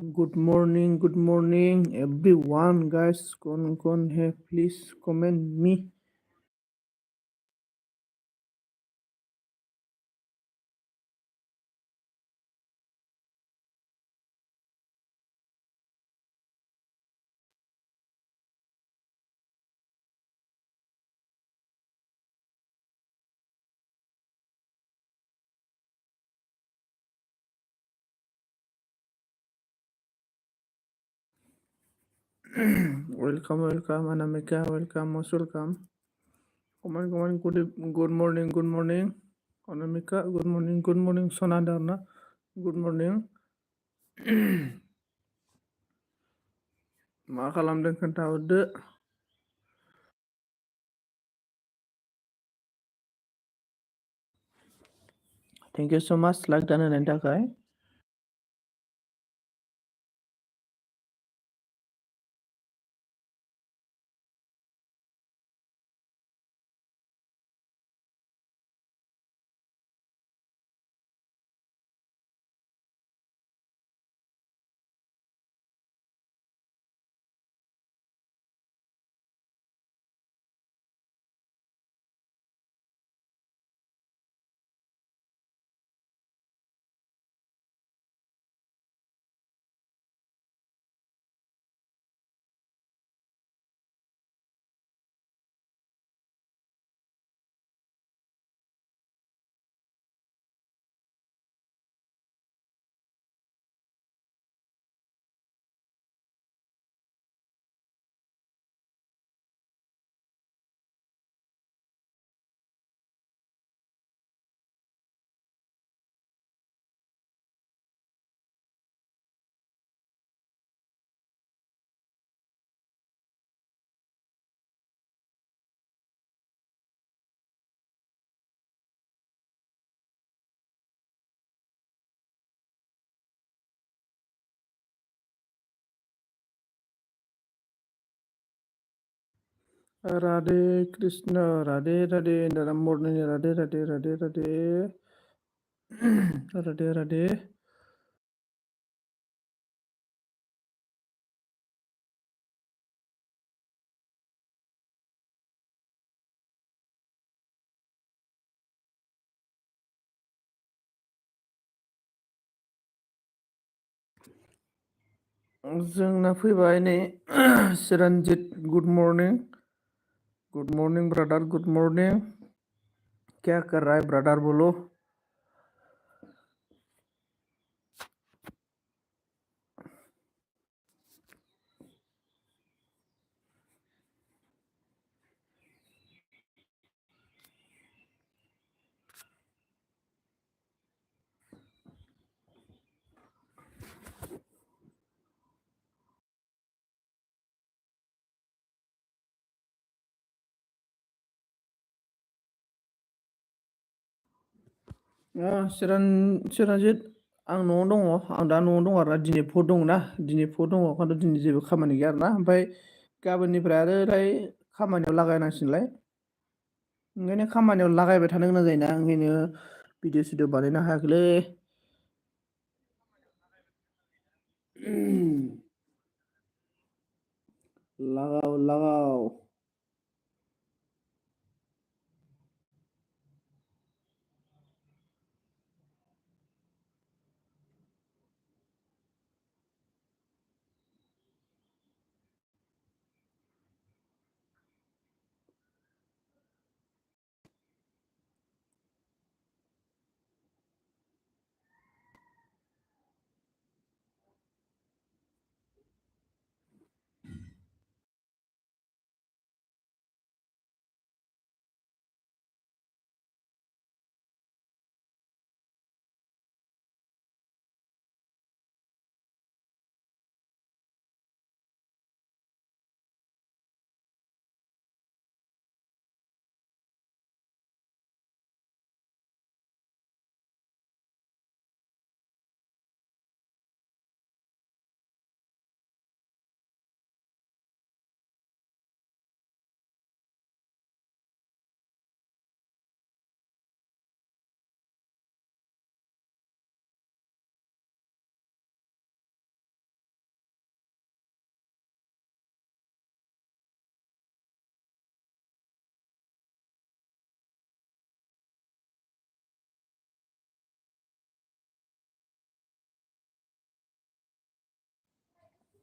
Good morning, everyone, guys. कौन है? Please comment me. welcome, Anamika. Welcome, most welcome. Come on. Good morning, Anamika. Good morning, Sonadarna. Good morning. मा खालामदों खोन्थाहरदो? Thank you so much like dan होनायनि थाखाय। Radhe Krishna, Radhe, in the morning, Radhe, Radhe. जोंना फैबाय नै Chiranjit good morning brother good morning क्या कर रहा है ब्रादार बोलो चिरन्जित आं न'आव दङ आं दा न'आव दङ आरोना दिनै भट दङ ना दिनै भट दङ ओंखायनोथ' दिनै जेबो खामानि गैया आरोना ओमफ्राय गाबोननिफ्राय आरोलाय खामानियाव लागायनांसिगोनलाय ओंखायनो खामानियाव लागायबाय थानो गोनां जायोना ओंखायनो भिडिअ सिडिअ बानायनो हायाखैलै लागाव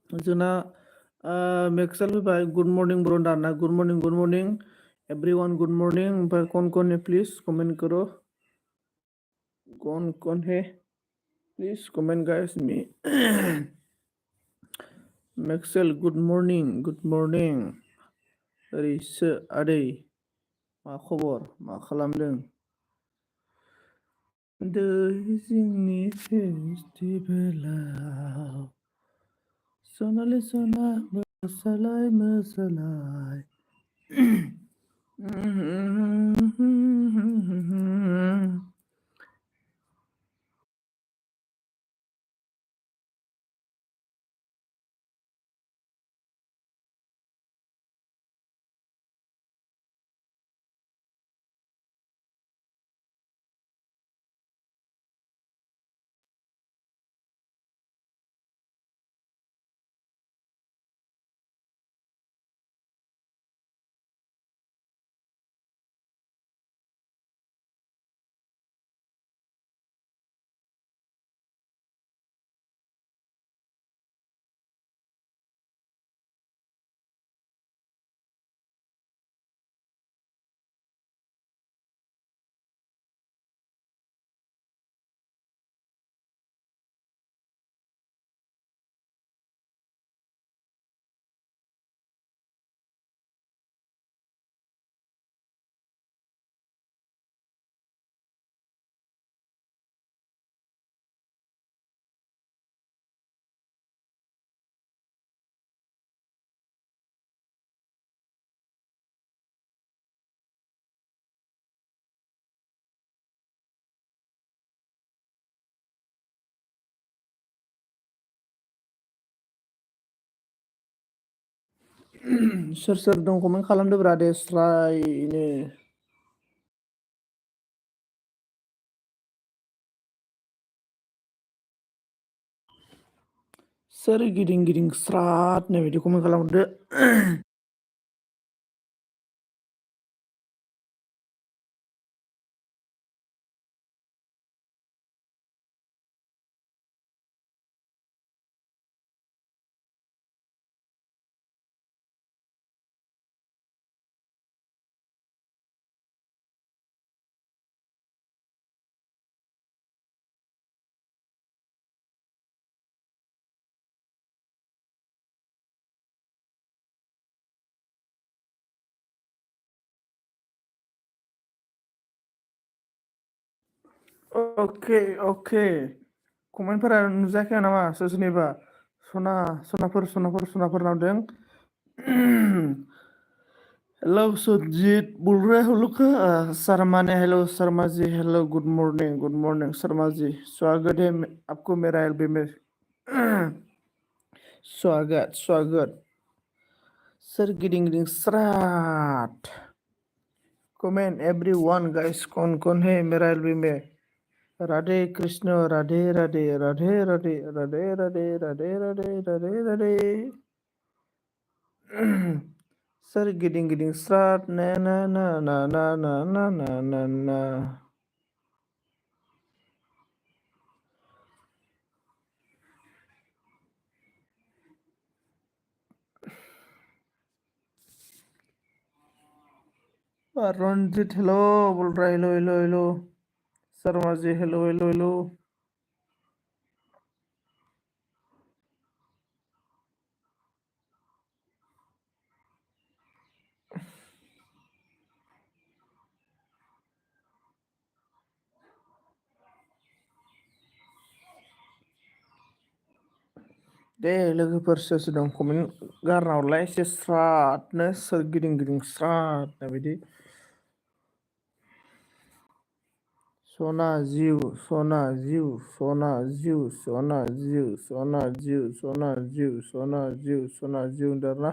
जोंना मेक्सेल फैबाय गुड मर्निं ब्रो होनदों आरोना good morning everyone good morning ओमफ्राय कौन है प्लीज कमेंट करो कौन है प्लीज कमेंट गाइस मी मेक्सेल गुड मर्निं ओरैसो आदै मा खबर मा खालामदों दै जिंनि फेस्टिभेलाव सनालि सना मोसालाय सोर दं कमेन्ट खालामदोब्रा दे स्रायनो सोर गिदिं स्राद नै बिदि कमेन्ट खालामहरदो अके कमेन्टफोरा नुजायाखै नामा सोरनिबा सनाफोर नांदों हेलो सुजीत बोल रहे हो लोग शर्मा ने hello Sharma ji hello good morning Sharma ji स्वागत है आपको मेरा एलबी में स्वागत सर गिदिं स्राट कमेंट एवरीवन गाइस कौन है मेरा एलबी में राधे कृष्ण राधे राधे राधे राधे राधे राधे राधे राधे राधे राधे सर गिदिं स्राट ना ना ना ना ना ना ना ना ना ना रंजित हेलो बोल रहा हेलो शर्मा जी हेलो दे लोगोफोर सोर दं कमेन्ट गारना हरलाय एसे स्रादनो सोर गिदिं स्रादनो बिदि सना जिउ होनदों आरोना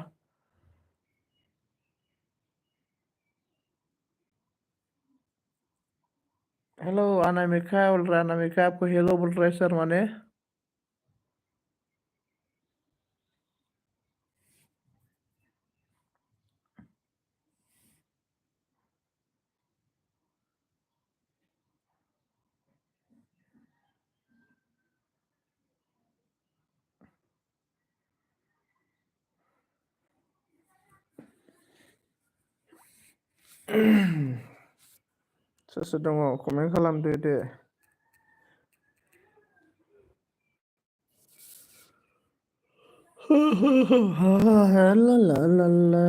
हेलो अनामिका बोल रहा है अनामिका आपको हेलो बोल रहा है सर माने सोर सोर दङ कमेन्ट खालामदो दे। ला ला ला ला।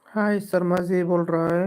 हाय शर्मा जी बोल रहा है।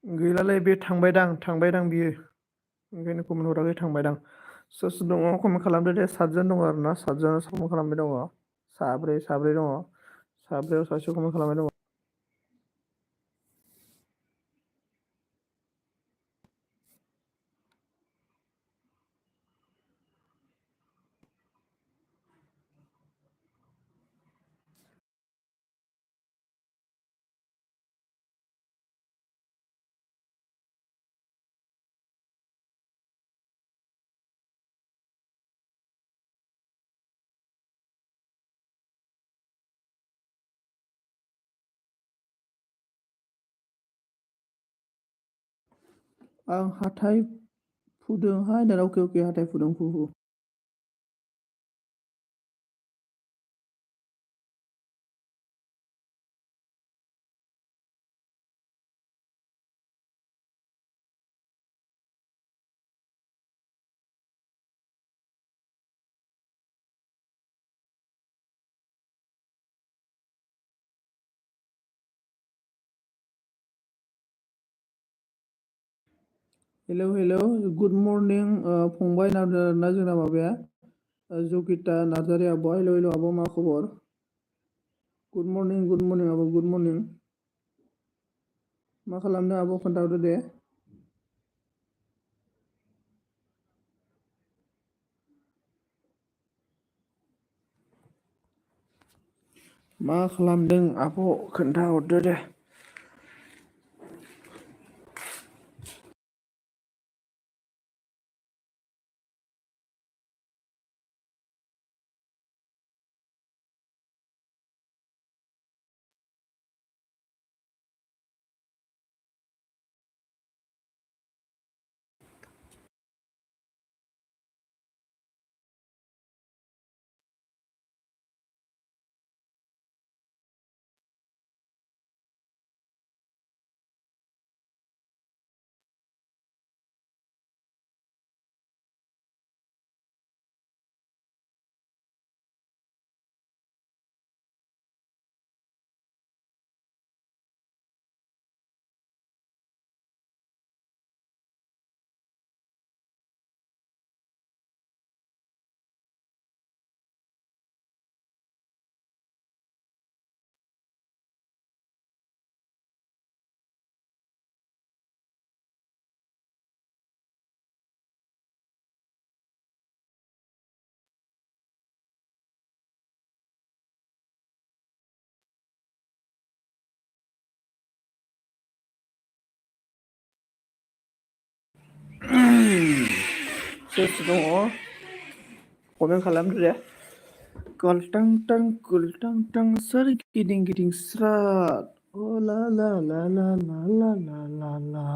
गैलालै बे थांबायदां बियो ओंखायनो कमेन्ट हराखै थांबायदां। सोर सोर दङ कमेन्ट खालामदो दे। 7 जन दङ आरोना 7 जन कमेन्ट खालामबाय दङ। साब्रै दङ। साब्रैयाव सासे कमेन्ट खालामबाय दङ। आं हाथाय फुदोंहाय होनदों। अके हाथाय फुदों फु। हेलौ हेलौ गुड मर्निं फंबाय ना जोंना माबाया जगिता नार्जारि आब'। हेलौ हेलौ आब' मा खबर? गुड मर्निं आब' गुड मर्निं। मा खालामदों आब' खोन्थाहरदो दे। मा खालामदों आब' खोन्थाहरदो दे। सोर सोर दङ कमेन्ट खालामदो दे। गलटां गुलटां सोर गिदिं गिदिं स्रात अ ला ला ला ला ला ला ला ला ला।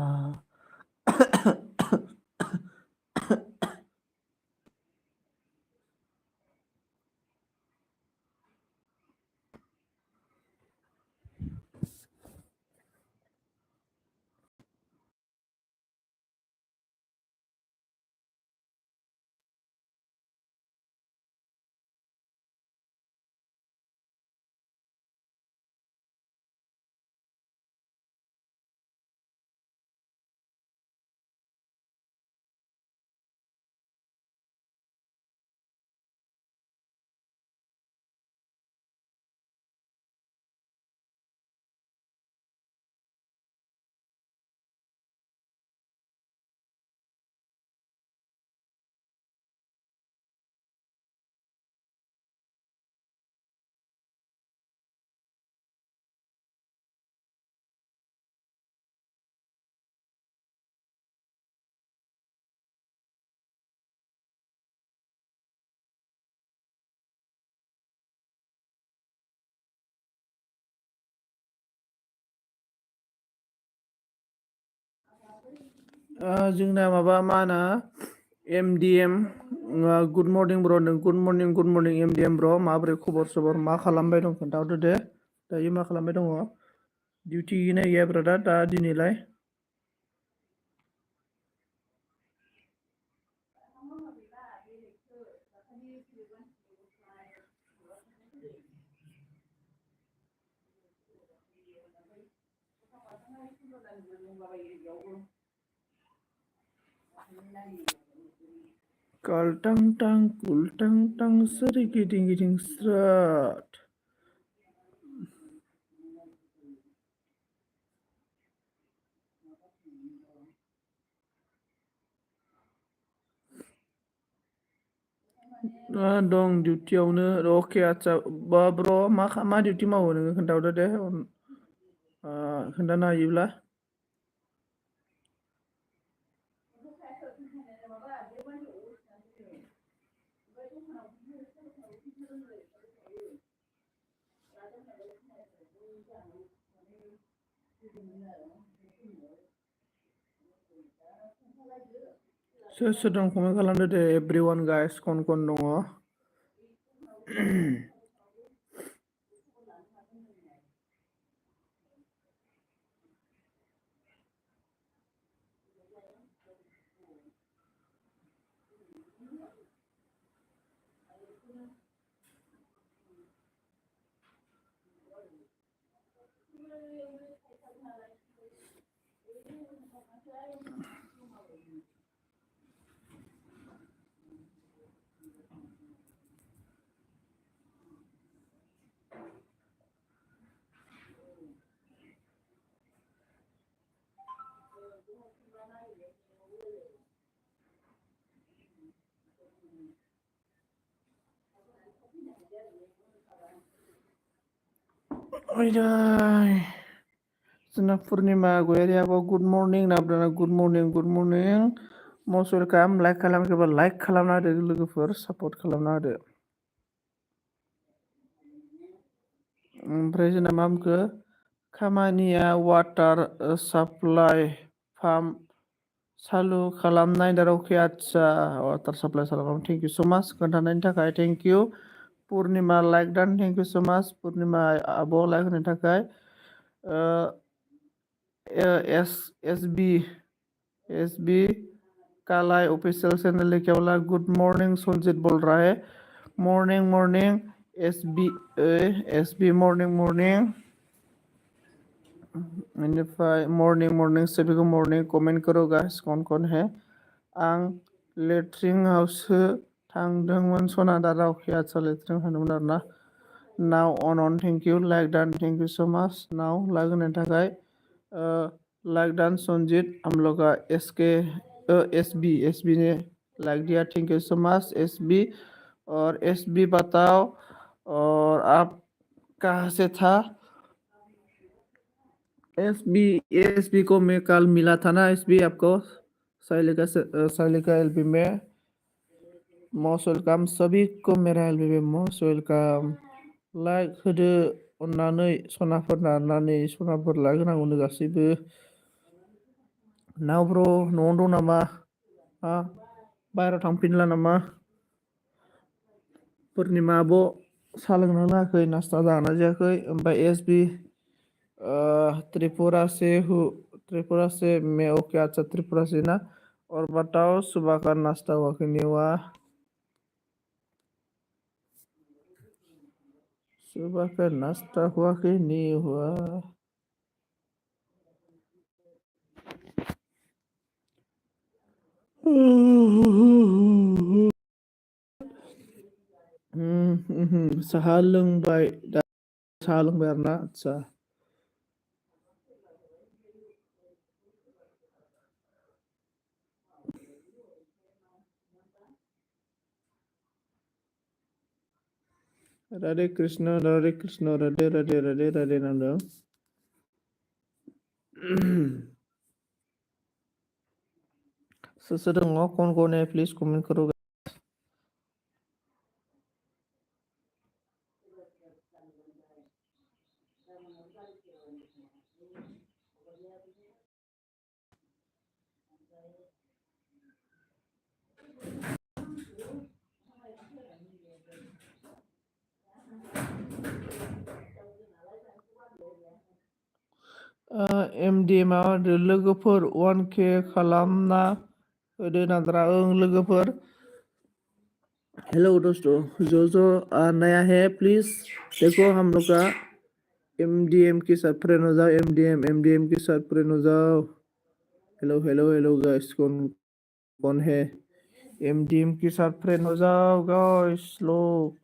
जोंना माबा मा होनो MDM गुड मर्निं ब्र गुड मर्निं MDM ब्र माबोरै खबर सबर मा खालामबाय दं खोन्थाहरदो दे। दायो मा खालामबाय दङ? डिउटि गैना गैया ब्रादा दा दिनैलाय? गुलटां सोर गिदिं गिदिं स्रात। दं डिउटियावनो अके आदसा ब्र मा डिउटि मावो नोङो खोन्थाहरदो दे खोन्थानो हायोब्ला। सोर सोर दं कमेन्ट खालामदो दे एभ्रिवान गाइस कन दङ। ओइदै जोंना पुर्निमा गयारियाबो गुड मर्निं नाब्राना good morning most welcome like खालामोबा लाइक खालामना होदो लोगोफोर सापर्ट खालामना होदो ओमफ्राय जोंना मा बुंखो खामानिया वाटार साप्लाइ पाम्प चालु खालामनाय दारावखि आदसा वाटार साप्लाइ खालाम थेंक इउ स माच खोन्थानायनि थाखाय थेंक इउ पुर्निमा लाइक डान thank you so much Purnima आब' लाइक होनो थाखाय एस बी कालाई ऑफिशियल चैनल लिखे वाला गुड मॉर्निंग सुरजीत बोल रहा है मॉर्निंग एस बी मॉर्निंग बेनिफ्राय मॉर्निंग सभी को मॉर्निंग कमेंट करो गाइस कौन है आं लेट्रिन हाउससो थांदोंमोन सना दारावखि आदसा लेट्रिन थांदोंमोन आरोना नाउ अन थेंक इउ लाइक डान thank you so much now like होनायनि थाखाय लाइक डान संजीत हम लोग का एस बी ने लाइक दिया thank you so much S B और एस बी बताओ और आप कहाँ से था एस बी को मैं कल मिला था ना एस बी आपको साइलिका एलबी में मोस्ट वेलकाम सभी को मेरा एलबी में मोस्ट वेलकाम लाइक होदो अननानै सनाफोर नारनानै सनाफोर लाइक होनांगौनो गासैबो नाव ब्र' न'आवनो दं नामा बाहेरायाव थांफिनला नामा पुर्निमा आब' साहा लोंना लायाखै नास्ता जाना जायाखै ओमफ्राय एस बी त्रिपुरा से मैं ओके अच्छा त्रिपुरा से ना और बताओ सुबह का नाश्ता हुआ कि नहीं हुआ सुबह का नाश्ता हुआ कि नहीं हुआ साहा लोंबाय आरोना आदसा राधे कृष्ण राधे नामदों सोर दङ कौन है प्लीज कमेंट करो एमडीएम लोगोफोर 1K खालामना होदो नाद्रा लोगोफोर हेलो दोस्तों जो नया है प्लीज देखो हम लोग का एमडीएम के साथ फ्रेंड हो जाओ एमडीएम के साथ फ्रेंड हो जाओ हेलो गाइस कौन है एमडीएम के साथ फ्रेंड हो जाओ गाइस लोग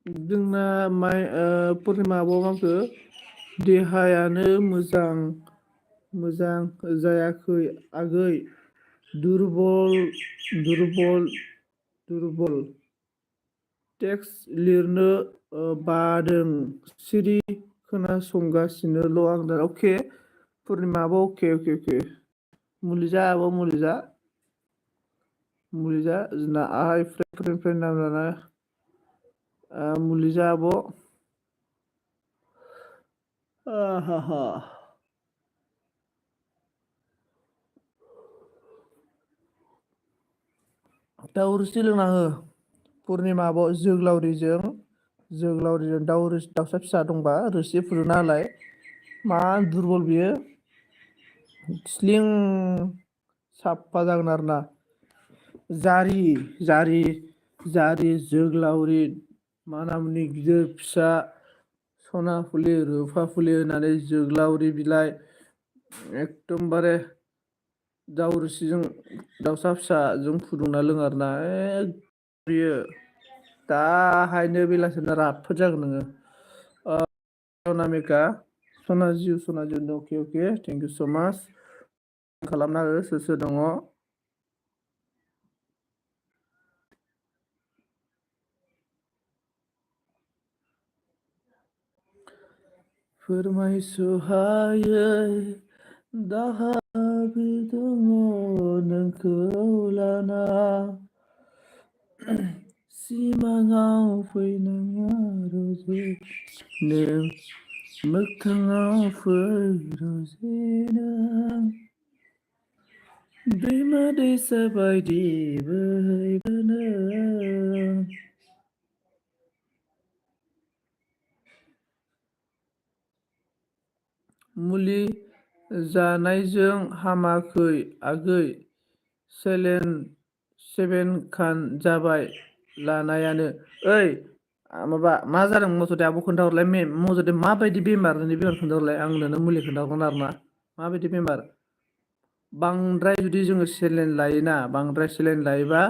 जोंना पुर्निमा आब'माखो देहायानो मोजां जायाखै आगै दुरबल टेक्स्ट लिरनो बादों सिरि खोनासंगासिनोल' आं दा अके पुर्निमा आब' अके मुलि जा आब' मुलि जा जोंना आहाय फ्रेन्ड नामजाना मुलि जा आब' दाउरोसि लोंना हो पुर्निमा आब' जोग्लावरिजों जोगोलावरिजों दाउसा फिसा दंबा रोसि फुदुंना होलाय। मा दुरबल बियो स्लिं साफा जागोन आरोना। जारि जोग्लावरि मानामुनि गिदिर फिसा सना फुलि रुफा फुलि होनानै जोग्लावरि बिलाइ एकदमबारे दाउ रोसिजों दाउसा फिसाजों फुदुंना लोङो आरोना बियो दाहायनो बेलासिनो राफोद जागोन नोङो। अनामिका सनाजिउ अके अके थेंक इउ स' माच खालामना हो सोर सोर दङ। फोरमायस'हायै दाहाबो दङ नोंखौ लाना सिमाङाव फैनाङा रुजुनो मोगथाङाव फै रुजिनो दैमा दैसा बायदि बोहैबोनो मुलि जानायजों हामाखै आगै सेभेन खान जाबाय लानायानो। ओइ माबा मा जादों मथ'दे आब' खोन्थाहरलाय मथ'दे माबायदि बेमार नोंनि बेमार खोन्थाहरलाय आं नोंनो मुलि खोन्थाहरगोन आरोना माबायदि बेमार। बांद्राय जुदि जोङो सेलेन लायोना बांद्राय सेलेन लायोबा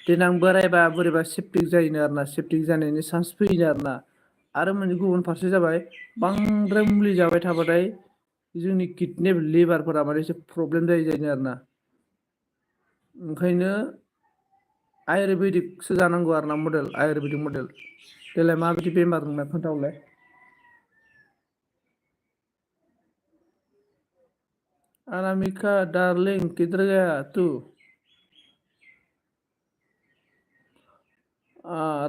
देनां बोरायबा बोरैबा सेफटिक जायोनो आरोना सेफटिक जानायनि चान्स फैयोनो आरोना। आरो मोनसे गुबुन फारसे जाबाय बांद्राय मुलि जाबाय थाबाथाय जोंनि किडनि लिभारफोरा माने एसे प्रब्लेम जायोनो आरोना। ओंखायनो आयुरवेदिकसो जानांगौ आरोना मडेल आयुरवेदिक मडेल। देलाय माबायदि बेमार नोंना खोन्थाहरलाय। अनामिका डार्लिंग किधर गया तू।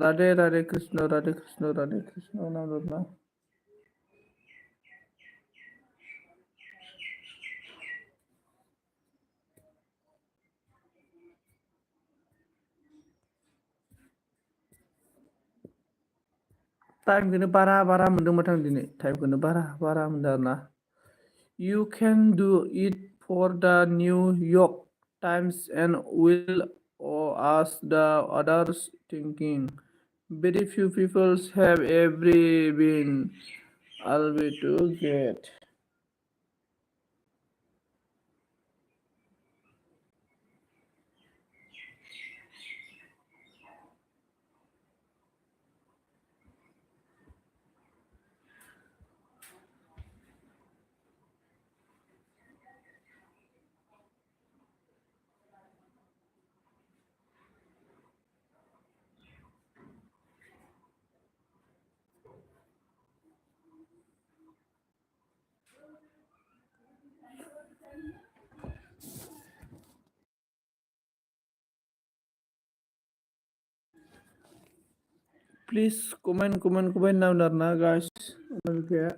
राधे राधे कृष्ण राधे कृष्ण राधे कृष्ण नाम जपना। टाइमखौनो बारा मोनदों माथो आं दिनै टाइमखौनो बारा मोनदों आरोना। You can do it for the New York Times and will ask the others thinking. Very few people have ever been able to get. Please comment now Narna guys. Okay.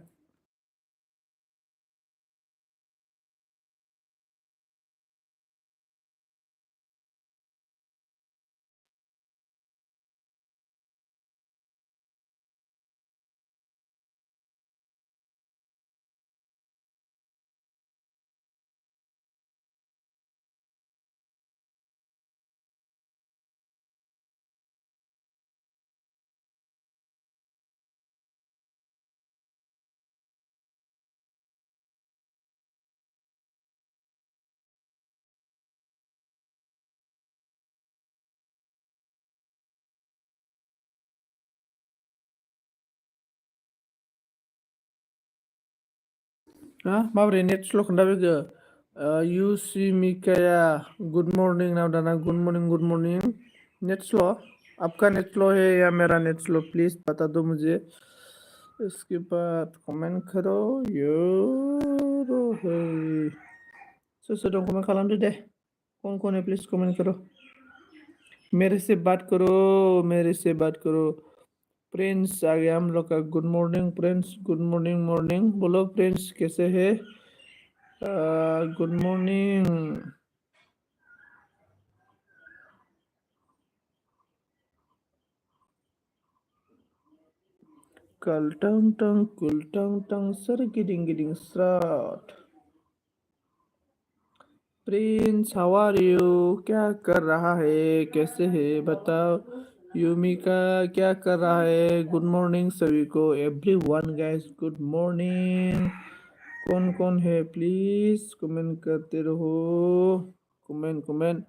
माबोरै नेट स्ल' खोन्थाफैखो युसिमिकाया गुड मर्निं नाव दाना good morning net slow' आपका net slow है या मेरा net slow please बता दो मुझे इसके बाद कमेंट करो यो है सोर सोर दं कमेंट खालामदो दे कौन है प्लीज कमेंट करो मेरे से बात करो प्रिंस आ गया हम लोग का good morning Prince good morning बोलो प्रिंस कैसे है गुड मॉर्निंग कल टंग टंग कुल टंग टंग सर गिदिं गिदिं स्राट। Prince how are you? क्या कर रहा है? कैसे है बताओ। यूमिका क्या कर रहा है? गुड मॉर्निंग सभी को, एवरीवन गाइस, गुड मॉर्निंग। कौन कौन है प्लीज कमेंट करते रहो। Comment comment.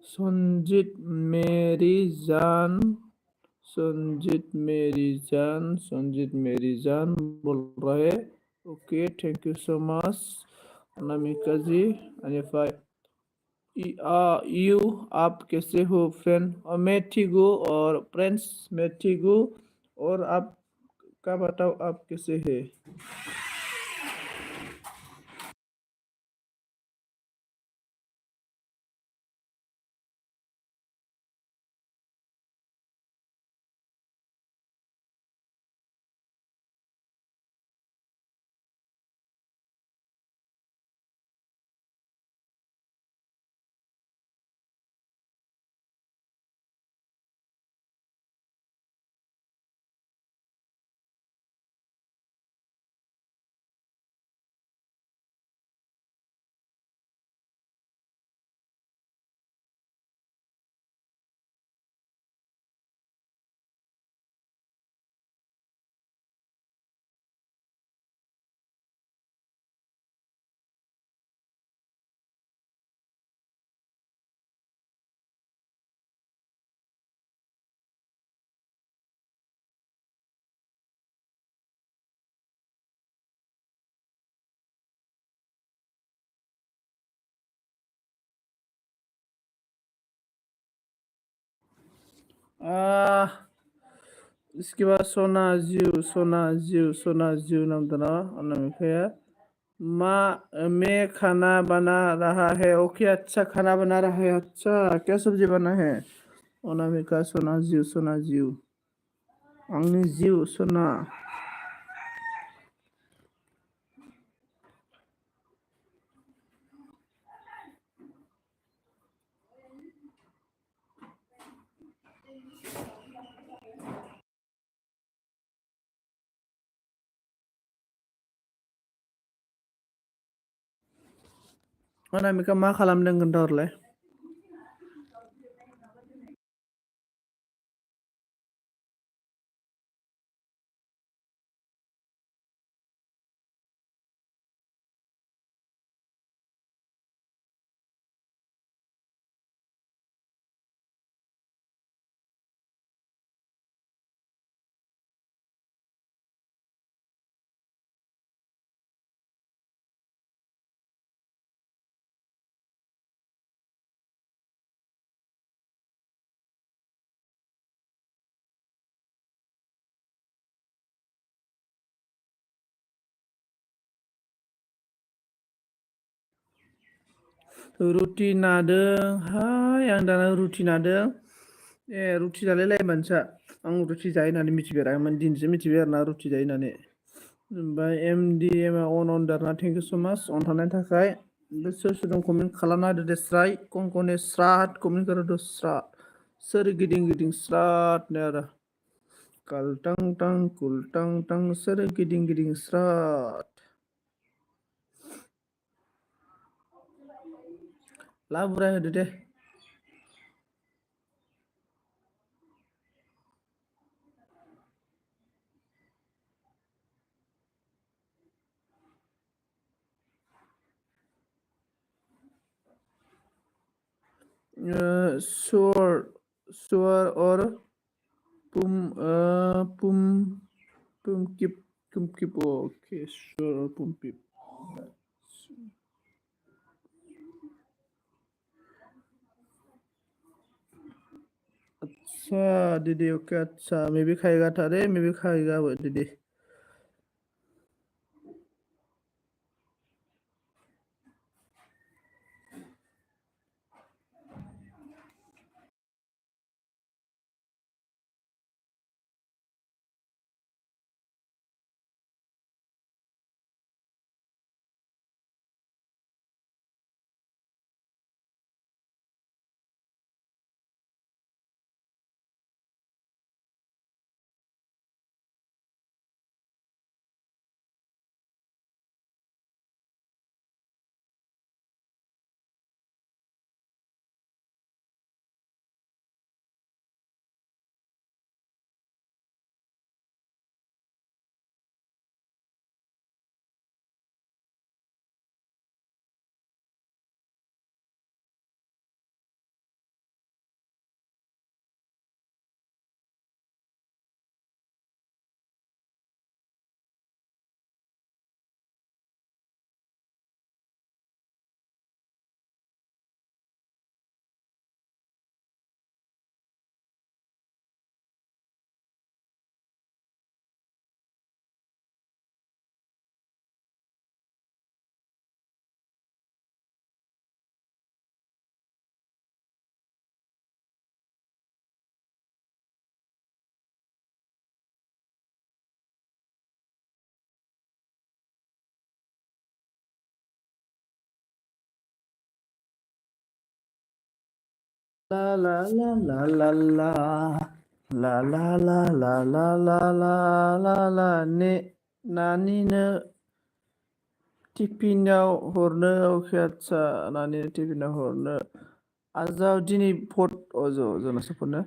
संजीत मेरी जान, संजीत मेरी जान, संजीत मेरी जान बोल रहे। Okay, thank you so much Anamika ji. अनिफाई यू, आप कैसे हो फ्रेंड? और मैं ठीक हूँ, और फ्रेंड्स मैं ठीक हूँ। और आप का बताओ, आप कैसे है? इसके बाद सोना जियो, सोना जियो, सोना जियो नाम था ना अनामिका। माँ मैं खाना बना रहा है। ओके, अच्छा खाना बना रहा है। अच्छा, क्या सब्जी बना है? अनामिका सोना जियो, सोना जियो, आंनि जियो सोना। अनामिका मा खालामदों खोन्थाहरलाय? रुटि नादों। हाय, आं दाना रुटि नादों। रुटि जालायलायो मानसिया। आं रुटि जायो होननानै मिथिफेरामोन, दिनैसो मिथिबाय आरोना रुटि जायो होननानै। ओमफ्राय MD M on अनदारना thank you so' माच अन थानायनि थाखाय। ओमफ्राय सोर सोर दं कमेन्ट खालामना होदो दे स्राय, कंकने स्राट कमेन्ट होदो स्राट। सोर गिदिं गिदिं स्राटनो आरो। कालटां टां कुलटां टां सोर गिदिं गिदिं स्राट। लाबुराय होदो दे। स्वर स्वर और पुम पुम पुमकिप ओके, स्वर और पुमकिप। अच्छा दीदी, ओके, अच्छा मैं भी खाएगा था रे, मैं भी खाएगा वो दीदी। La la la la la la la la la la la la la la la ने नानिनो टिफिनाव हरनो अके आदसा नानिनो टिफिनाव हरनो आजाव दिनै भट जोंनासो फनो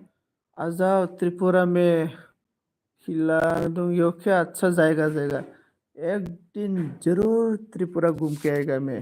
आजाव त्रिपुरा में खिला दो क्या अच्छा जाएगा जाएगा एक दिन जरूर त्रिपुरा घूम के आएगा मैं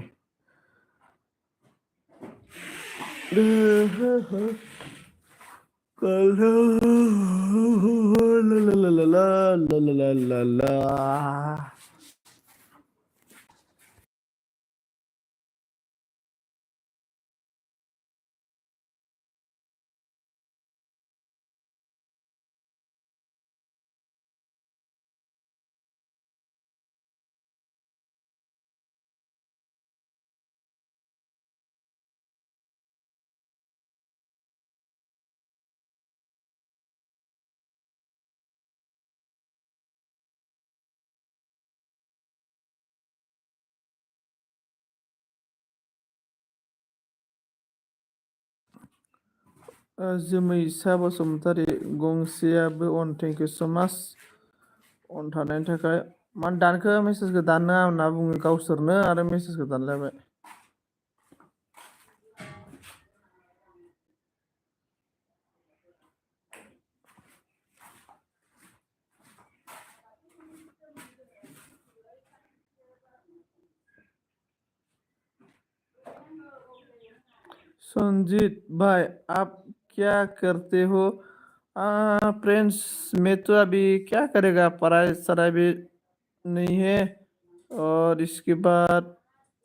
जोमैसा बसुमतारी गंसेयाबो अन थेंक इउ सो माच अन थानायनि थाखाय मानो दानखो मेसेजखौ दाननाङा होनना बुङो गावसोरनो आरो मेसेजखौ दानलायबाय संजीत भाई आप क्या करते हो फ्रेंड्स मैं तो अभी क्या करेगा पढ़ाई सराय भी नहीं है और इसके बाद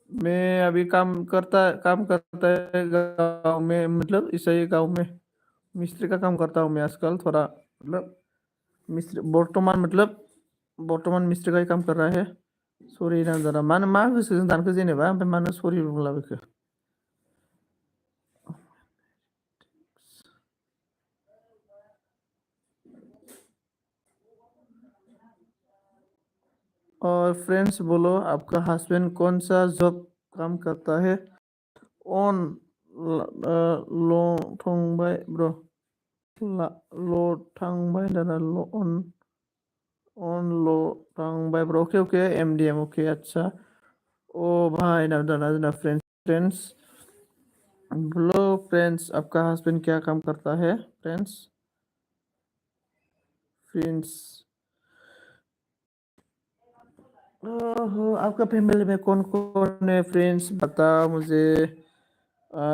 मैं अभी काम करता है गांव में मतलब इसे गांव में मिस्त्री का काम करता हूँ मैं आजकल थोड़ा मतलब मिस्त्री बर्तमान मिस्त्री का ही काम कर रहा है सरि नांजारा मानो मा गोसोजों दानखो जेनेबा ओमफ्राय मानो सरि बुंला बेखो और फ्रेंड्स बोलो आपका हस्बैंड कौन सा जॉब काम करता है ऑन लो थांबाय ब्रो ल थांबाय दादा ल ऑन लो थांबाय bro okay okay MDM okay अच्छा ओ भाई ना दादा ना फ्रेंड्स बोलो फ्रेंड्स आपका हस्बैंड क्या काम करता है फ्रेंड्स ओहो आपका फैमिली में कौन कौन है फ्रेंड्स बताओ मुझे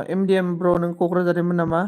एमडीएम ब्रो नों क'क्राझारिमोन नामा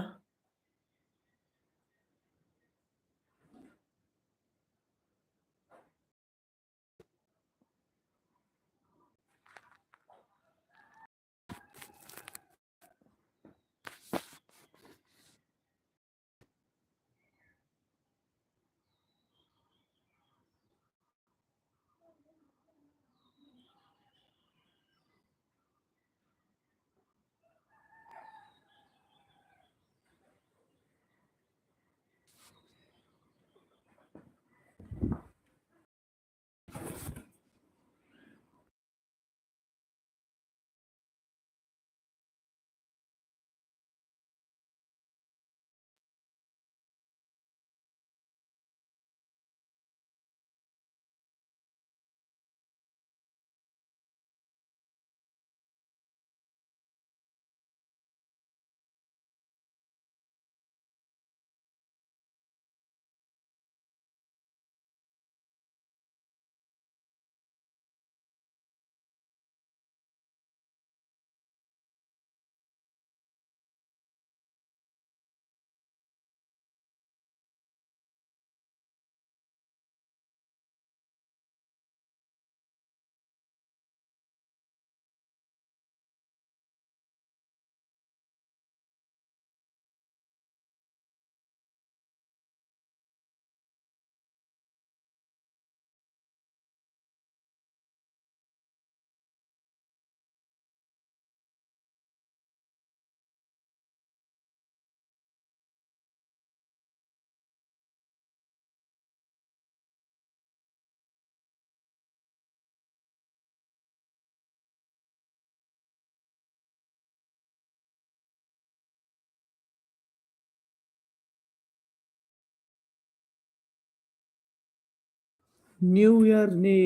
निउ इयारनि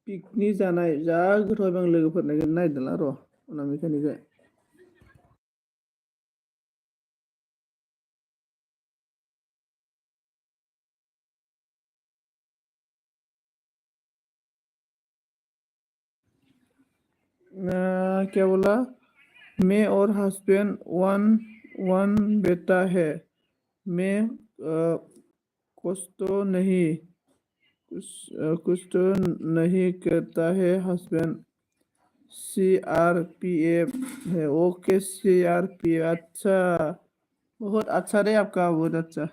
पिकनिक जानाय जा गोथाव आं लोगोफोरनो नायदोंला र' अनामिकानिखौ क्या बोला मैं और हस्बैंड वन वन बेटा है मैं कुछ तो नहीं कुछ तो नहीं करता है हस्बैंड CRPF है ओके CRPF अच्छा बहुत अच्छा रे आपका बहुत अच्छा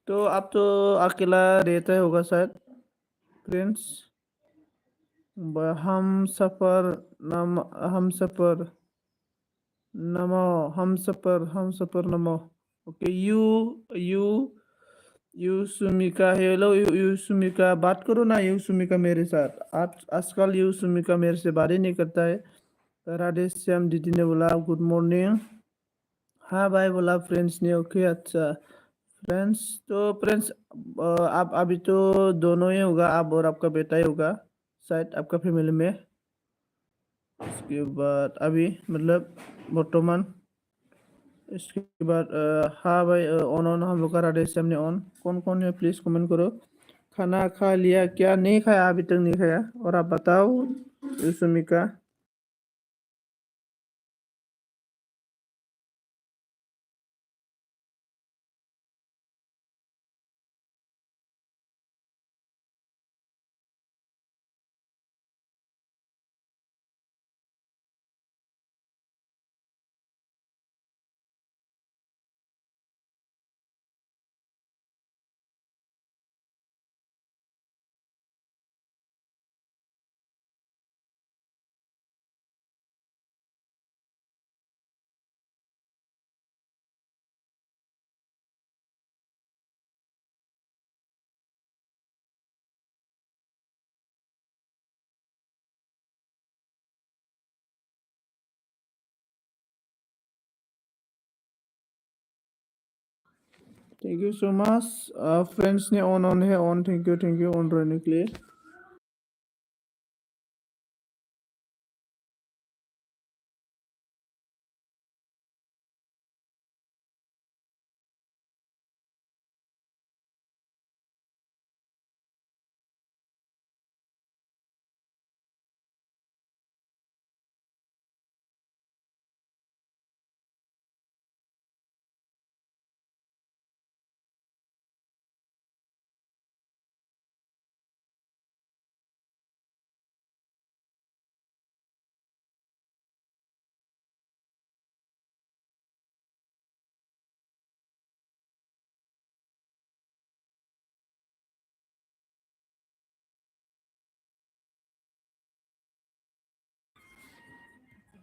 तो आप तो अकेला रहता होगा शायद फ्रेंड्स हम सफर नम हम सफर नमो हम सफर नमो okay you you Sumika hello you Sumika बात करो ना यू सुमिका मेरे साथ आज आजकल यू सुमिका मेरे से बात ही नहीं करता है राधे श्याम दीदी ने बोला गुड मॉर्निंग हाँ भाई बोला फ्रेंड्स ने ओके अच्छा फ्रेंड्स तो फ्रेंड्स आप अभी तो दोनों ही होगा आप और आपका बेटा ही होगा शायद आपका फैमिली में इसके बाद अभी मतलब वर्तमान इसके बाद हाँ भाई ऑन हम लोग का राधे श्याम ने ऑन कौन कौन है प्लीज कमेंट करो खाना खा लिया क्या नहीं खाया अभी तक नहीं खाया और आप बताओ Sumika thank you so much friends ने ऑन है ऑन थैंक यू ऑन रहने के लिए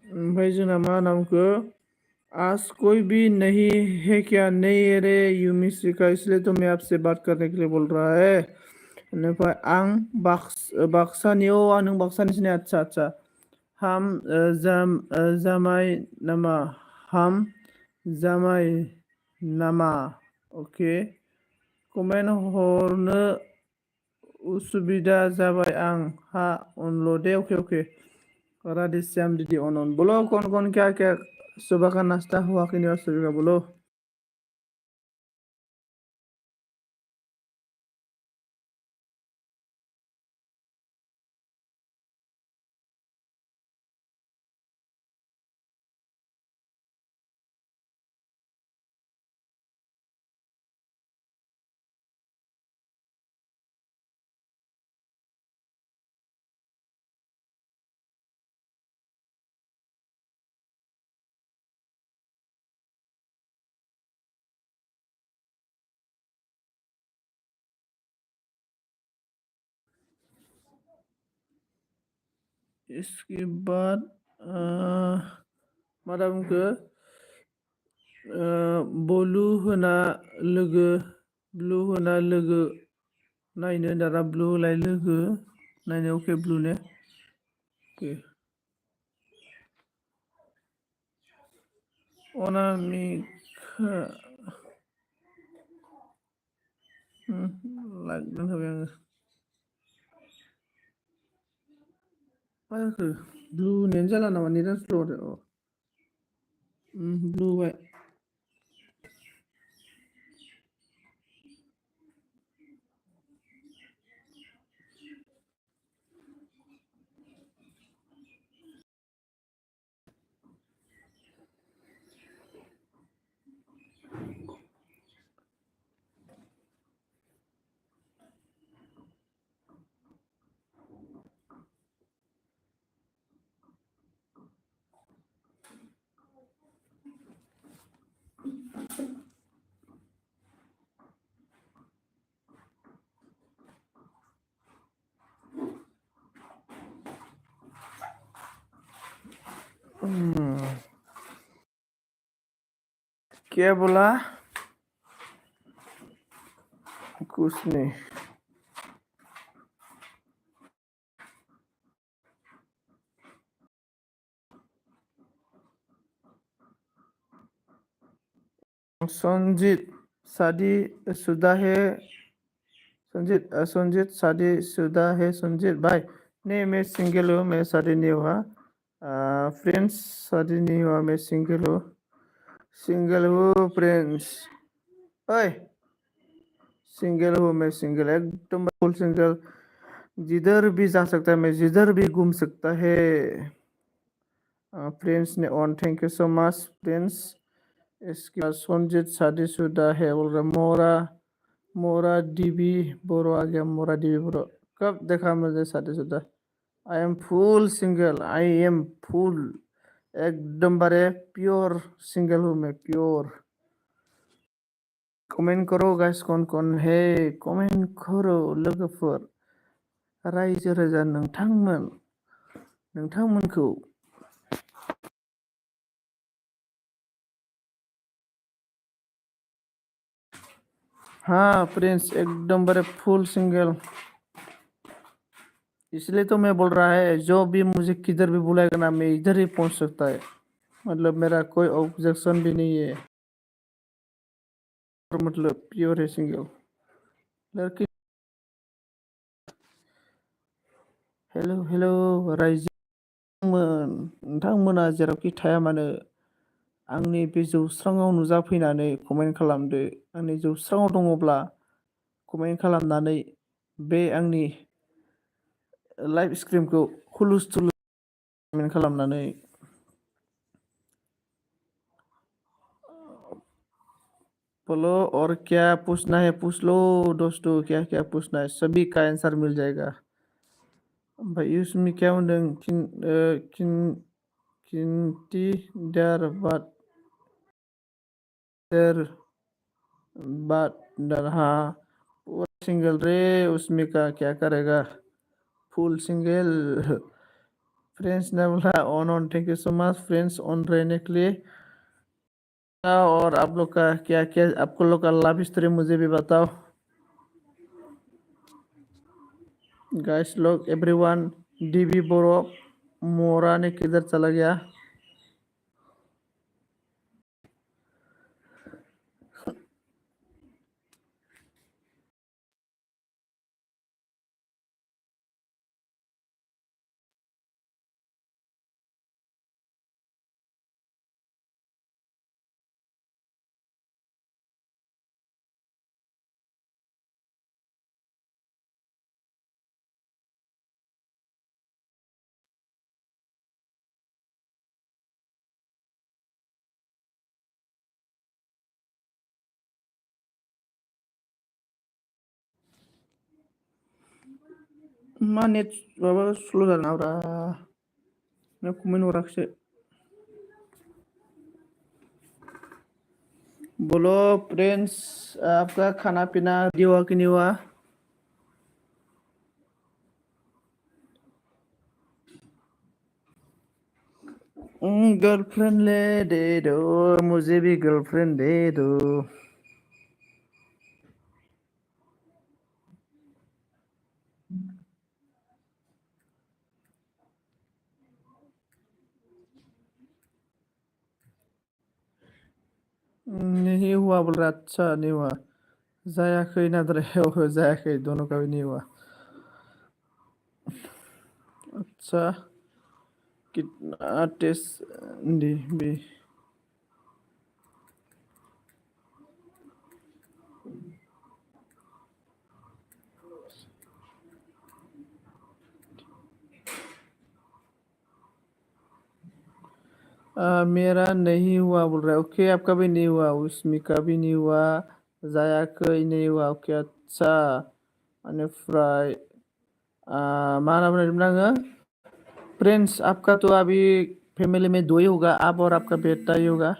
भाई जोंना मा नामखो आज कोई भी नहीं है क्या नहीं है रे यूमिसी का इसलिए तो मैं आपसे बात करने के लिए बोल रहा है बेनिफ्राय आं बाक्सानि नों बाक्सानि सिने अच्छा अच्छा हम जामाय नामा हम जामाय नामा ओके कमेन्ट हरनो उसुबिदा जाबाय आं हा अनल' दे ओके राधे श्याम दीदी ऑन बोलो कौन कौन क्या क्या सुबह का नाश्ता हुआ कि नहीं हुआ सभी का बोलो इसके बाद मादामखो ब्लु होना लोगो नायनो दाना ब्लु लाय लोगो नायनो अके ब्लु ने अके अनामिका लाइक दोनथ'बाय आङो। मा जाखो ब्लु नेट जाला नामा नेटआनो स्ल' जादों ब्लु बाय क्या बोला कुछ नहीं संजीत शादी शुदा है संजीत शादी शुदा है संजीत भाई नहीं मैं सिंगल हूँ मैं शादी नहीं हुआ फ्रेंड्स शादी नहीं हुआ मैं सिंगल हूँ फ्रेंड्स ओए सिंगल हूँ मैं सिंगल एकदम फुल सिंगल जिधर भी जा सकता है मैं जिधर भी घूम सकता है फ्रेंड्स ने on thank you so much friends इसके बाद संजीत शादीशुदा है बोल रहा मोरा डीबी बोरो आ गया मोरा डीबी बोरो कब देखा मुझे शादीशुदा I am full single I am full एकदम बारे प्योर सिंगल हूँ मैं प्योर कमेंट करो गाइस कौन कौन है कमेंट करो लोगोफोर रायजो राजा नोंथांमोनखौ हाँ प्रिंस एकदम बड़े फुल सिंगल इसलिए तो मैं बोल रहा है जो भी मुझे किधर भी बुलाएगा ना मैं इधर ही पहुंच सकता है मतलब मेरा कोई ऑब्जेक्शन भी नहीं है और मतलब प्योर है सिंगल लड़की हेलो हेलो रायजोमोन नोंथांमोना जेरावखि थाया मानो आंनि बे जौस्राङाव नुजाफैनानै कमेन्ट खालामदो आंनि जौस्राङाव दङब्ला कमेन्ट खालामनानै बे आंनि लाइभ स्ट्रिमखौ हुलुस्थुलु कमेन्ट खालामनानै बोलो और क्या पूछना है पूछ लो दोस्तों क्या क्या पूछना है सभी का आंसर मिल जाएगा भाई उसमें क्या होंदों किंती देर बाद हाँ पूरा सिंगल रे उसमें का क्या करेगा फुल सिंगल फ्रेंड्स ने बोला on thank you so much friends on रहने के लिए और आप लोग का क्या क्या आपको लोग का लव स्टोरी मुझे भी बताओ गाइस लोग एवरीवन डीबी बोरो मोरा ने किधर चला गया मा नेट माबा स्ल' जादों नाब्रा ना कमेन्ट हराखिसै बोलो फ्रेंड्स आपका खाना पीना रेडी हुआ कि नहीं हुआ गर्लफ्रेंड ले दे दो मुझे भी गर्लफ्रेंड दे दो नहीं हुआ बोल रहा अच्छा नहीं हुआ जायाखै नाद्राय जायाखै दोनों का भी नहीं हुआ। अच्छा कितना टेस्ट दी भी मेरा नहीं हुआ बोल रहा है। ओके आपका भी नहीं हुआ, उसमें का भी नहीं हुआ, जायाखै नहीं हुआ। ओके अच्छा बेनिफ्राय मा होनना बुंनायदोंमोन आङो? फ्रेंड्स आपका तो अभी फैमिली में दो ही होगा, आप और आपका बेटा ही होगा।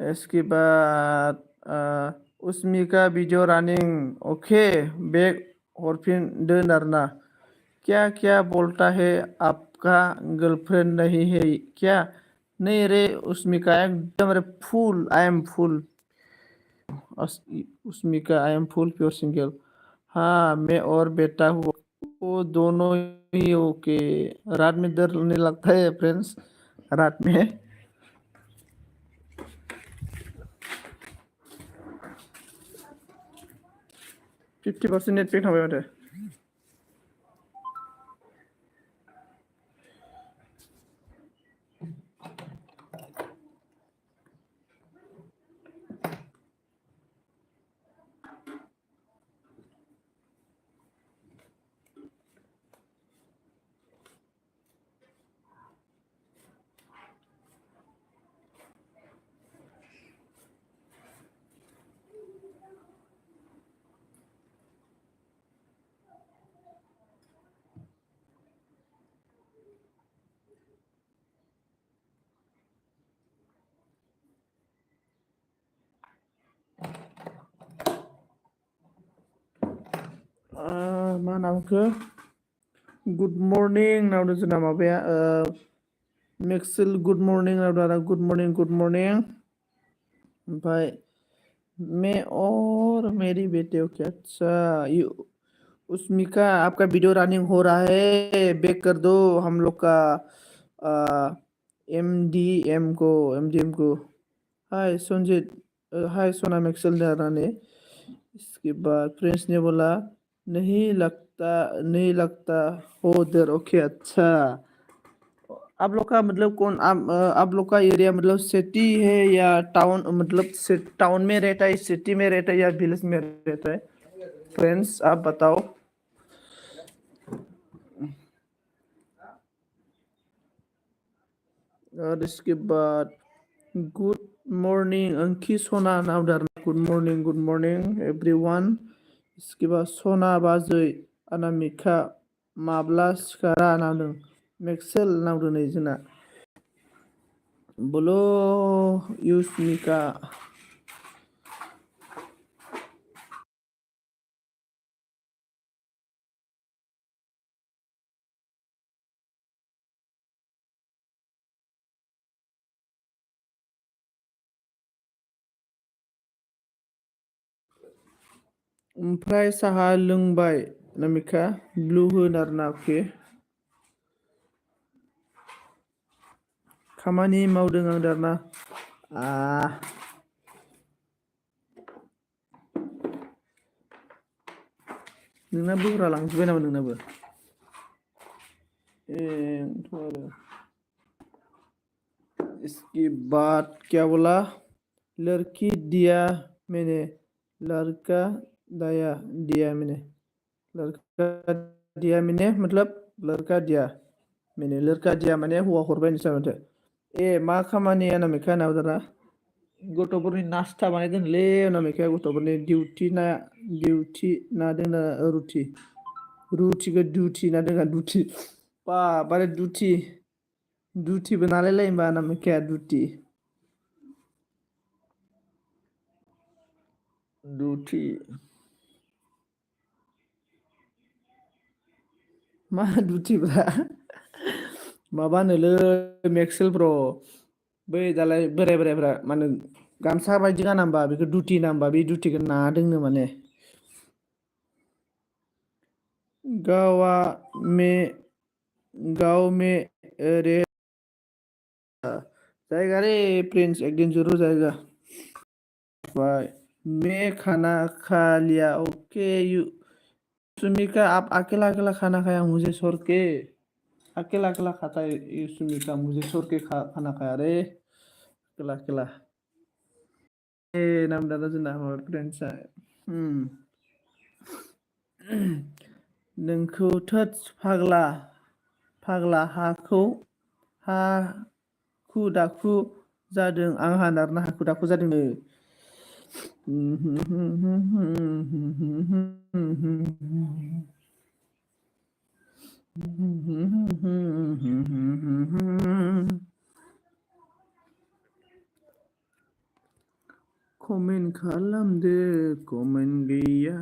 इसके बाद उसमी का वीडियो रनिंग ओके बैक हरफिनदो आरोना। क्या क्या बोलता है आपका गर्लफ्रेंड नहीं है क्या? नहीं रे उसमिका एकदम रे full I am full. Usmika I am full pure single. हाँ मैं और बेटा हूँ, वो दोनों ही ओके। रात में डर नहीं लगता है फ्रेंड्स? रात में 50% नेट पेक थांबाय माथो। मा होनना बुंखो गुड मर्निं नावदों जोंना माबाया मेक्सेल गुड मर्निं नावदों आरो गुड मर्निं गुड मर्निं। ओमफ्राय मैं और मेरी बेटे ओके अच्छा उसमिका आपका वीडियो रनिंग हो रहा है, बैक कर दो हम लोग का एमडीएम को। हाय संजीत, हाय सोना मेक्सेल ने। इसके बाद फ्रेंड्स ने बोला नहीं लगता हो उधर ओके अच्छा। आप लोग का मतलब कौन आप लोग का एरिया मतलब सिटी है या टाउन, मतलब टाउन में रहता है, सिटी में रहता है या विलेज में रहता है? फ्रेंड्स आप बताओ। और इसके बाद गुड मॉर्निंग अंकी सोना नावदार। Good morning everyone. इसके बाद सोना बाजै अनामिका माब्ला सिखारा नावदों मेक्सेल नावदों नै जोंना। बोलो युसमिका। ओमफ्राय साहा लोंबाय अनामिका ब्लू होन आरोना अके। खामानि मावदों आं दाना नोंना बोहरा लांजोब्बाय नामा नोंनाबो? एथ' आरो इसके बाद क्या बोला लड़की दिया मैंने लड़का दिया मैंने लड़का दिया मैंने मतलब लड़का दिया मैंने लड़का दिया माने हौवा हरबाय नोंसोर माथो। मा खामानि अनामिका होनना दाना गथ'फोरनि नास्टा बानायदोंलै अनामिकाया गथ'फोरनि डिउटि ना दोंना रुटि रुटिखौ दुटि ना दोंना दुटि बारे दुटिबो नालायलायो होमबा अनामिकाया दुटि मा दुटिब्रा माबानोलै मेक्सेल ब्र' बै दालाय बोराय बोरायफ्रा मा होनो गामसा बायदि गाना होमबा बेखौ दुटि होना होमबा बे दुटिखौ नादोंनो माने गावा में रे जाएगा रे प्रिंस एक दिन जरूर जाएगा भाई मैं खाना खा लिया ओके यू सुमिका आप अकेला अकेला खाना खाया मुझे छोड़ के अकेला अकेला खाता है ये सुमिका मुझे छोड़ के खाना खाया रे अकेला अकेला नाम दादा जोंना माबा फ्रेन्ड्सआ नोंखौ थोद फाग्ला हाखु दाखु जादों आंहा नारना हाखु दाखु जादोंनो कमेन्ट खालामदो कमेन्ट गैया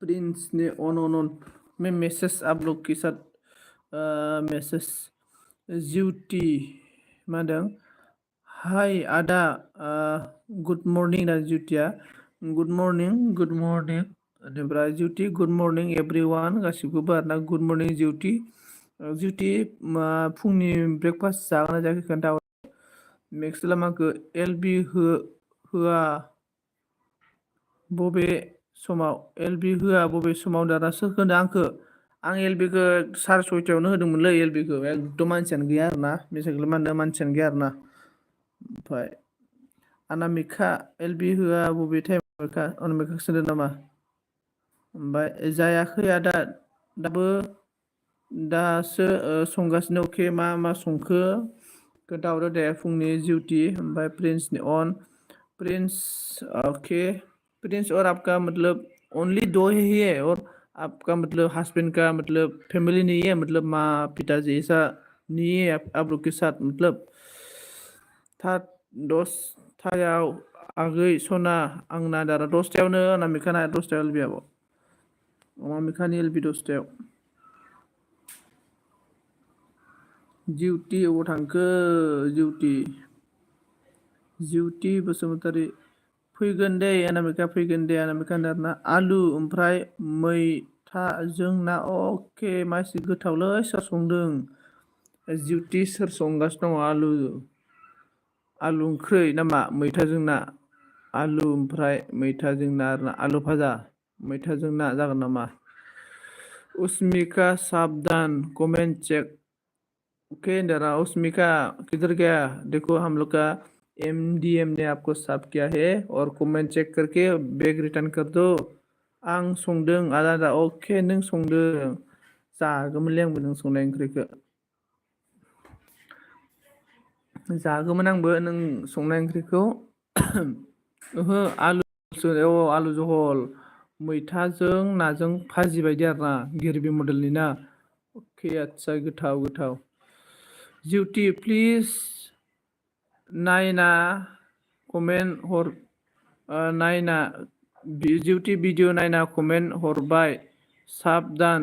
प्रिंस ने ऑन मैं मैसेज आप लोग के साथ मैसेज जिउटी मा होनदों हाय आदा गुड मर्निं ना जिउटिया गुड मर्निं बेनिफ्राय जिउटि गुड मर्निं एभ्रिवान गासिबखौबो आरोना गुड मर्निं जिउटि फुंनि ब्रेकफास्ट जागोना जायाखै खोन्था मेक्सला माखौ एलबि होआ बबे समाव एलबि होआ बबे समाव दाना सोरखौ होनो आं एलबिखौ 6:30 होदोंमोनलै एलबिखौ एकदम मानसियानो गैया आरोना मेसेजखौलाय मा होनो मानसियानो गैया आरोना ओमफ्राय अनामिका एलबि होआ बबे टाइमाव अनामिकाखौ सोंदों नामा ओमफ्राय जायाखै आदा दासो संगासिनो अके मा संखो खोन्थाहरदो दे फुंनि जिउटि ओमफ्राय प्रिंसनि ऑन प्रिंस ओके प्रिंस और आपका मतलब ओनली 2 ही है और आपका मतलब हस्बैंड का मतलब फैमिली नहीं है मतलब माँ पिताजी ऐसा नहीं है आप लोग के साथ मतलब दसथायाव आगै सना आंना दारा 10थायावनो अनामिकाना 10थायाव एलबिआव अनामिकानि एलबि 10थायाव जिउटि अबाव थांखो जिउटि बसुमतारी फैगोन दे अनामिका होनो आरोना आलु ओमफ्राय मैथाजों ना अके मासि गोथावलै सोर संदों जिउटि सोर संगासिनो दङ आलु ओंख्रै नामा मैथाजों ना आलु ओमफ्राय मैथाजों ना आरोना आलु भाजा मैथाजों ना जागोन नामा उसमिका साबधान कमेंट चेक ओके इंदिरा उसमिका किधर गया देखो हम लोग का एमडीएम ने आपको साफ किया है और कमेंट चेक करके बैग रिटर्न कर दो आं संदों आदा अके नों संदों जागौमोनलै आंबो नों संनाय ओंख्रिखौ जागौमोन आंबो नों संनाय ओंख्रिखौ ओहो आलु जहल मैथाजों नाजों भाजि बायदि आरोना गिरबि मडेलनि ना अके आदसा गोथाव जिउटि प्लिज नायना कमेन्ट हर नायना जिउटि भिडिअ नायना कमेन्ट हरबाय साबधान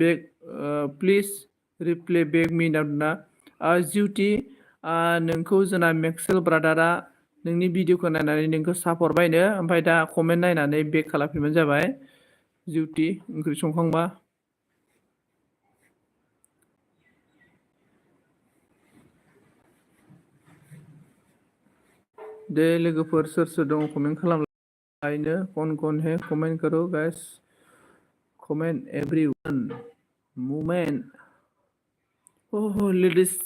बेग प्लिज रिप्ले बेग मी ना जिउटि नोंखौ जोंना मेक्सेल ब्रादारा नोंनि भिडिअखौ नायनानै नोंखौ सापहरबायनो ओमफ्राय दा कमेन्ट नायनानै बेग खालामफिनबानो जाबाय जिउटि ओंख्रि संखांबा दे लोगोफोर सोर दङ कमेन्ट खालामलायनो कौन है कमेन्ट करो guys comment everyone movement Oh, ladies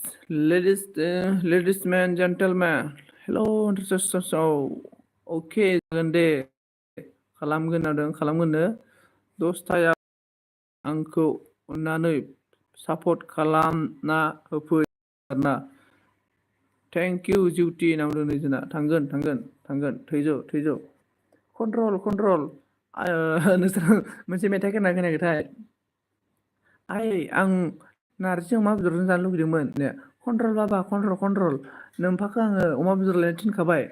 man, gentlemen. Hello, so okay, जागोन दे खालामगोन नादों खालामगोननो दसथाया आंखौ अननानै सापर्ट खालामना होफै आरोना थेंक इउ जिउटि नाम दोनै जोंना थांगोन थैजौ कन्ट्रल नोंसोर मोनसे मेथाइ खोनायाखैथाय आं नारजि अमा बेदरजों जानो लुगैदोंमोन ने कन्ट्रल बाबा कन्ट्रल नोमफाखो आङो अमा बेदर लायनो थिनखाबाय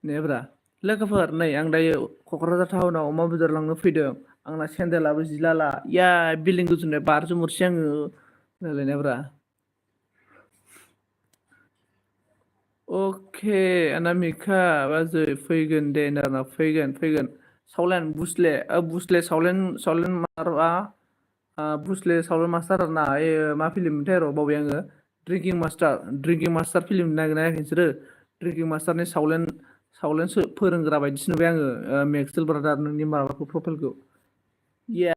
नेब्रा लोगोफोर नै आं दायो क'क्राझार टाउनाव अमा बेदर लांनो फैदों आंना सेन्देलाबो जिलाला या बिल्डिं गोजौनिफ्राय बारजुमहरसै आङो रायलायनायब्रा अके अनामिका बाजै फैगोन दे होनदों फैगोन बुसले सावलेन माबा बुसले सावलेन मास्टार आरोना मा फिल्म मोनथाय र' बावबाय आङो ड्रिंकिं मास्टार फिल्म नायगोना नायाखै नोंसोरो ड्रिंकिं मास्टारनि सावलेनसो फोरोंग्रा बायदिसो नुबाय आङो मेक्सेल ब्रादार नोंनि माबाखौ प्रफाइलखौ या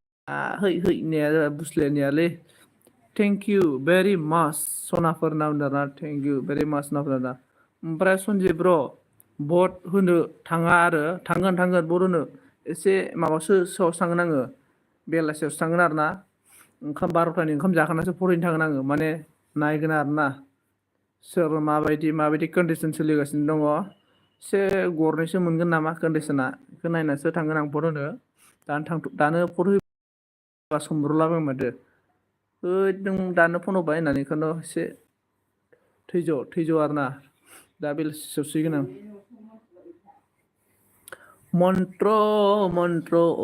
है नेया बुसले नेयालै थेंक इउ भेरि माच सनाफोर नामदाना थेंक इउ भेरि माच नामदाना ओमफ्राय सन्जय ब्र भट होनो थाङा आरो थांगोन भट होनो एसे माबासो सोआवसो थांगोन आङो बेलासियावसो थांगोन आरो ना ओंखाम 12थानि ओंखाम जाखांनासो भट हैनो थांगोन आङो माने नायगोन आरो ना सोर माबायदि कन्डिसन सोलिगासिनो दङ एसे गरनैसो मोनगोन नामा कन्डिसना बेखौ नायनासो थांगोन आं भट होनो दानो भट होबा सोंब्रलाबाय माथो ओइ नों दानो फन हरबाय होननानै बेखौनो एसे थैज' आरोना दा बेलासियावसो हैगोन आं मन्त्र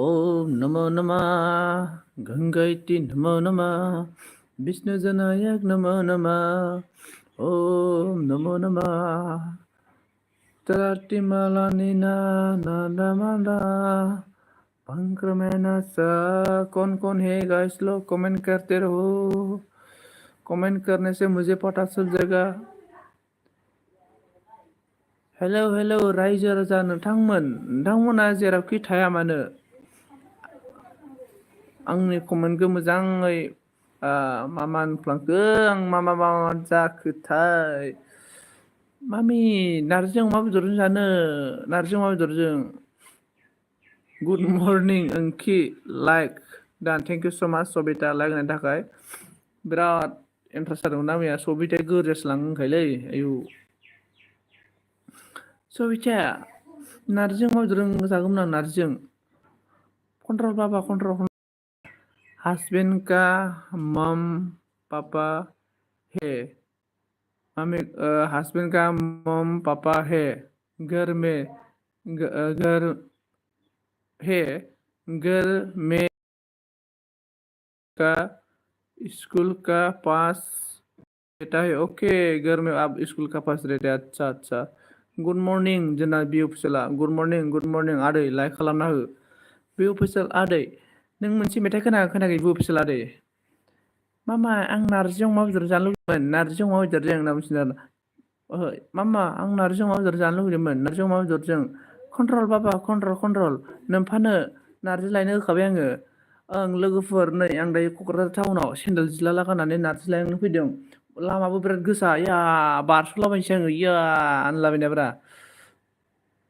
ओम नमो नमः गंगायति नमो नमः विष्णु जनायक नमो नमः ओम नमो नमः तरातिमाला नीना नादामादा पंक्रमेना सा कौन है गाइस लोग कमेंट करते रहो कमेंट करने से मुझे पता चल जाएगा हेलौ रायजो राजा नोंथांमोना जेरावखि थाया मानो आंनि कमेन्टखौ मोजाङै मा होनफ्लांखो आं मा जाखोथाय मामि नारजि अमा बेदरजों जानो नारजि अमा बेदरजों गुड मर्निं ओंखि लाइक दान थेंक इउ स' माच सबिता लाइक होनायनि थाखाय बिराद इन्ट्रेस्ट जादोंमोन ना मैया सबिताया गोरजासो लाङोखायलै आयु सबिता नारजि अमा बेदरजों जागौमोन आं नारजिजों कन्ट्रल बाबा कन्ट्रल हस्बैंड का मम पापा है मम्मी हस्बैंड का मम पापा है घर में का स्कूल का पास रहता है ओके घर में आप स्कूल का पास रहते हैं अच्छा गुड मर्निं जोंना बि अफिसियेला गुड मर्निं आदै लाइक खालामना हो बि अफिसियेल आदै नों मोनसे मेथाइ खोनायाखै बि अफिसियेल आदै मामा आं नारजि अमा बेदर जानो लुगैदोंमोन नारजि अमा बेदरजों होनना बुंसिगोन आरो ओहो मामा आं नारजि अमा बेदर जानो लुगैदोंमोन नारजि अमा बेदरजों कन्ट्रल बाबा कन्ट्रल नोमफानो नारजि लायनो होखाबाय आङो ओं लोगोफोर नै आं दायो क'क्राझार टाउनाव सेन्देल जिलाला गाननानै नारजि लायनो फैदों लामाबो बिराद गोसा या बारस'लाबायनोसै आङो या होनलाबायनायब्रा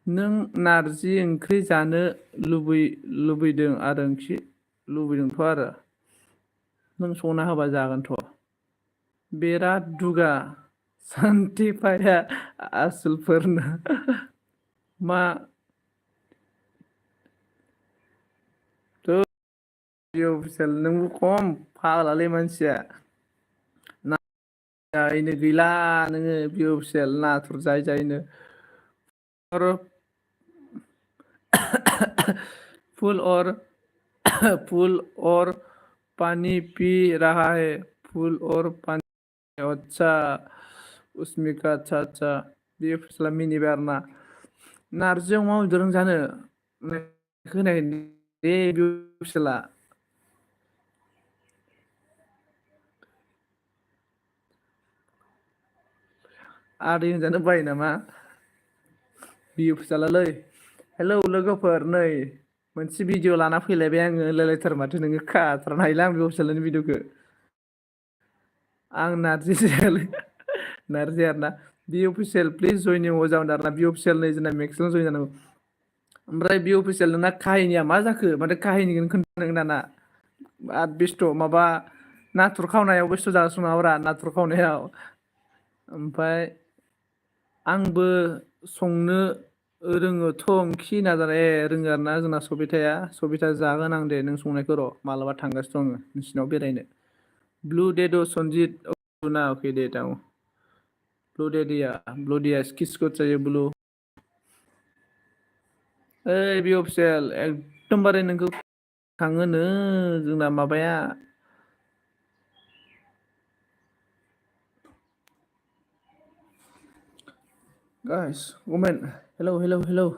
नों नारजि ओंख्रि जानो लुबैदों लुबैदोंथ' आरो नों संना होबा जागोनथ' बिराद दुगा सान्थि फाया आसोलफोरनो मा अफिसियेल नोंबो खम फाग्लालै मानसिया जायनो गैला नोङो बि अफिसियेल नाथुर जायनो और फूल और पानी पी रहा है फूल और पानी अच्छा उसमिका अच्छा बे अफिसियेला मिनिबाय आरोना नारजि अमा बेदरजों जानो खोनायाखै दे बे अफिसियेला आदै होनजानो बायो नामा बि अफिसियेलालै हेलौ लोगोफोर नै मोनसे भिडिअ लाना फैलायबाय आङो होनलायलायथारो माथो नोङो खाथारनो हायोला आं बे अफिसियेलनि भिडिअखौ आं नारजि जायालै नारजि आरोना बि अफिसियेल प्लिज जइन इउ जागोन आरोना बि अफिसियेल नै जोंना मेक्सआव जइन जानांगौ ओमफ्राय बि अफिसियेल नोंना काहिनिया मा जाखो माथो काहिनिखौनो खोन्थानो दाना बिराद बेस्थ' माबा नाथुर खावनायाव बेस्थ' जागासिनो माबाफोरा नाथुर खावनायाव ओमफ्राय आंबो संनो रोङोथ' ओंख्रि नाजानाय रोङो आरोना जोंना सबिता जागोन आं दे नों संनायखौ र' मालाबा थांगासिनो दं आङो नोंसिनाव बेरायनो ब्लु डेड' सनजित ना अके दे दाउ ब्लु डेया किसको चाहिए ब्लु ओइ बि अफिसियेल एकदमबारे नोंखौ थाङोनो जोंना माबाया गाइस वमेन हेलौ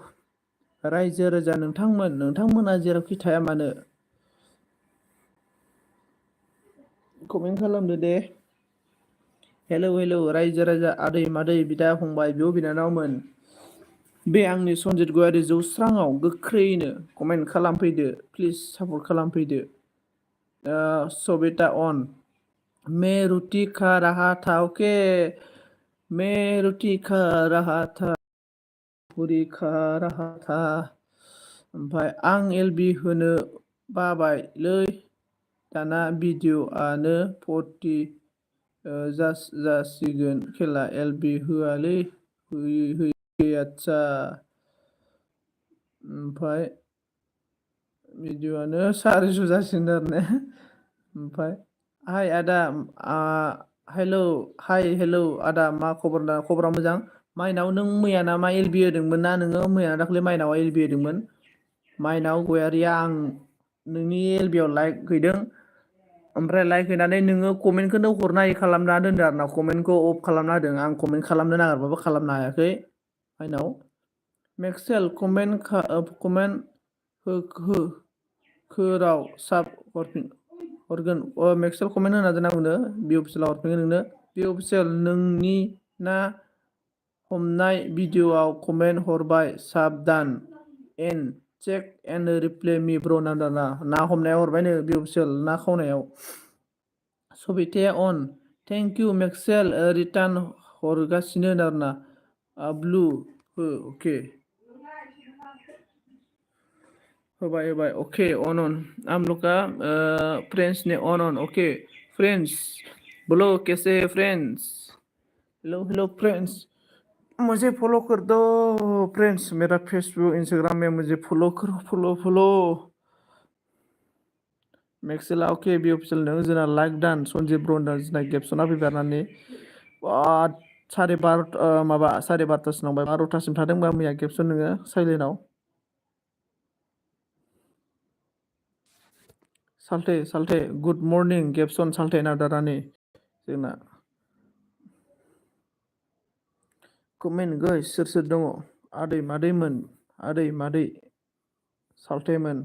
रायजो राजा नोंथांमोना जेरावखि थाया मानो कमेन्ट खालामदो दे हेलौ रायजो राजा आदै मादै बिदा फंबाय बिब' बिनानावमोन बे आंनि सनजित गयारि जौस्राङाव गोख्रैनो कमेन्ट खालामफैदो प्लिज सापर्ट खालामफैदो सबिता अन मैं रोटी खा रहा था ओके मैं रोटी खा रहा था पुरी खा रहा था ओमफ्राय आं एलबि होनो बाबायलै दाना भिडिअ'आनो 40 जासिगोन खेला एलबि होआलै होयै आदसा ओमफ्राय भिडिअ'आनो 400 जासिगोन आरो ने ओमफ्राय हाय आदा हेलौ आदा मा खबरा मोजां माइनाव नों मैया ना मा एलबि होदोंमोन ना नोङो मैया दाख्लै माइनावा एलबि होदोंमोन माइनाव गयारिया आं नोंनि एलबियाव लाइक हैदों ओमफ्राय लाइक हैनानै नोङो कमेन्टखौनो हरनो हायि खालामना दोनदो आरो ना कमेन्टखौ अफ खालामना होदों आं कमेन्ट खालामनो नागिरबाबो खालामनो हायाखै माइनाव मेक्सेल कमेन्ट राव साब हरगोन मेक्सेल कमेन्ट होना दोननांगौनो बि अफिसियेलाव हरफिनगोन नोंनो बि अफिसियेल नोंनि ना हमनाय भिडिअ'आव कमेन्ट हरबाय साबधान एन चेक एन्ड रिप्ले मि ब्र' ना हमनायाव हरबायनो बि अफिसियेल ना खावनायाव सबिताया अन थेंक इउ मेक्सेल रिटार्न हरगासिनो आरोना ब्लु हो अके होबाय अके अन आमलका फ्रेंड्स ने अन ओके फ्रेंड्स बोलो कैसे फ्रेंड्स हेलो फ्रेंड्स मुझे फॉलो कर दो फ्रेंड्स मेरा फेसबुक इंस्टाग्राम में मुझे फॉलो करो फॉलो मेक्सेला अके बि अफिसियेल नों जोंना लाइक दान सन्जिब ब्रन्डा जोंना गेबसना फैबारनानै साराय बार'थासिम नांबाय 12थासिम थादोंबा मैया गेबसन नोङो साइलेन्टआव साल्थे गुड मर्निं गेबसन साल्थे नादारानि जोंना कमेन्ट गै सोर दङ आदै मादै साल्थेमोन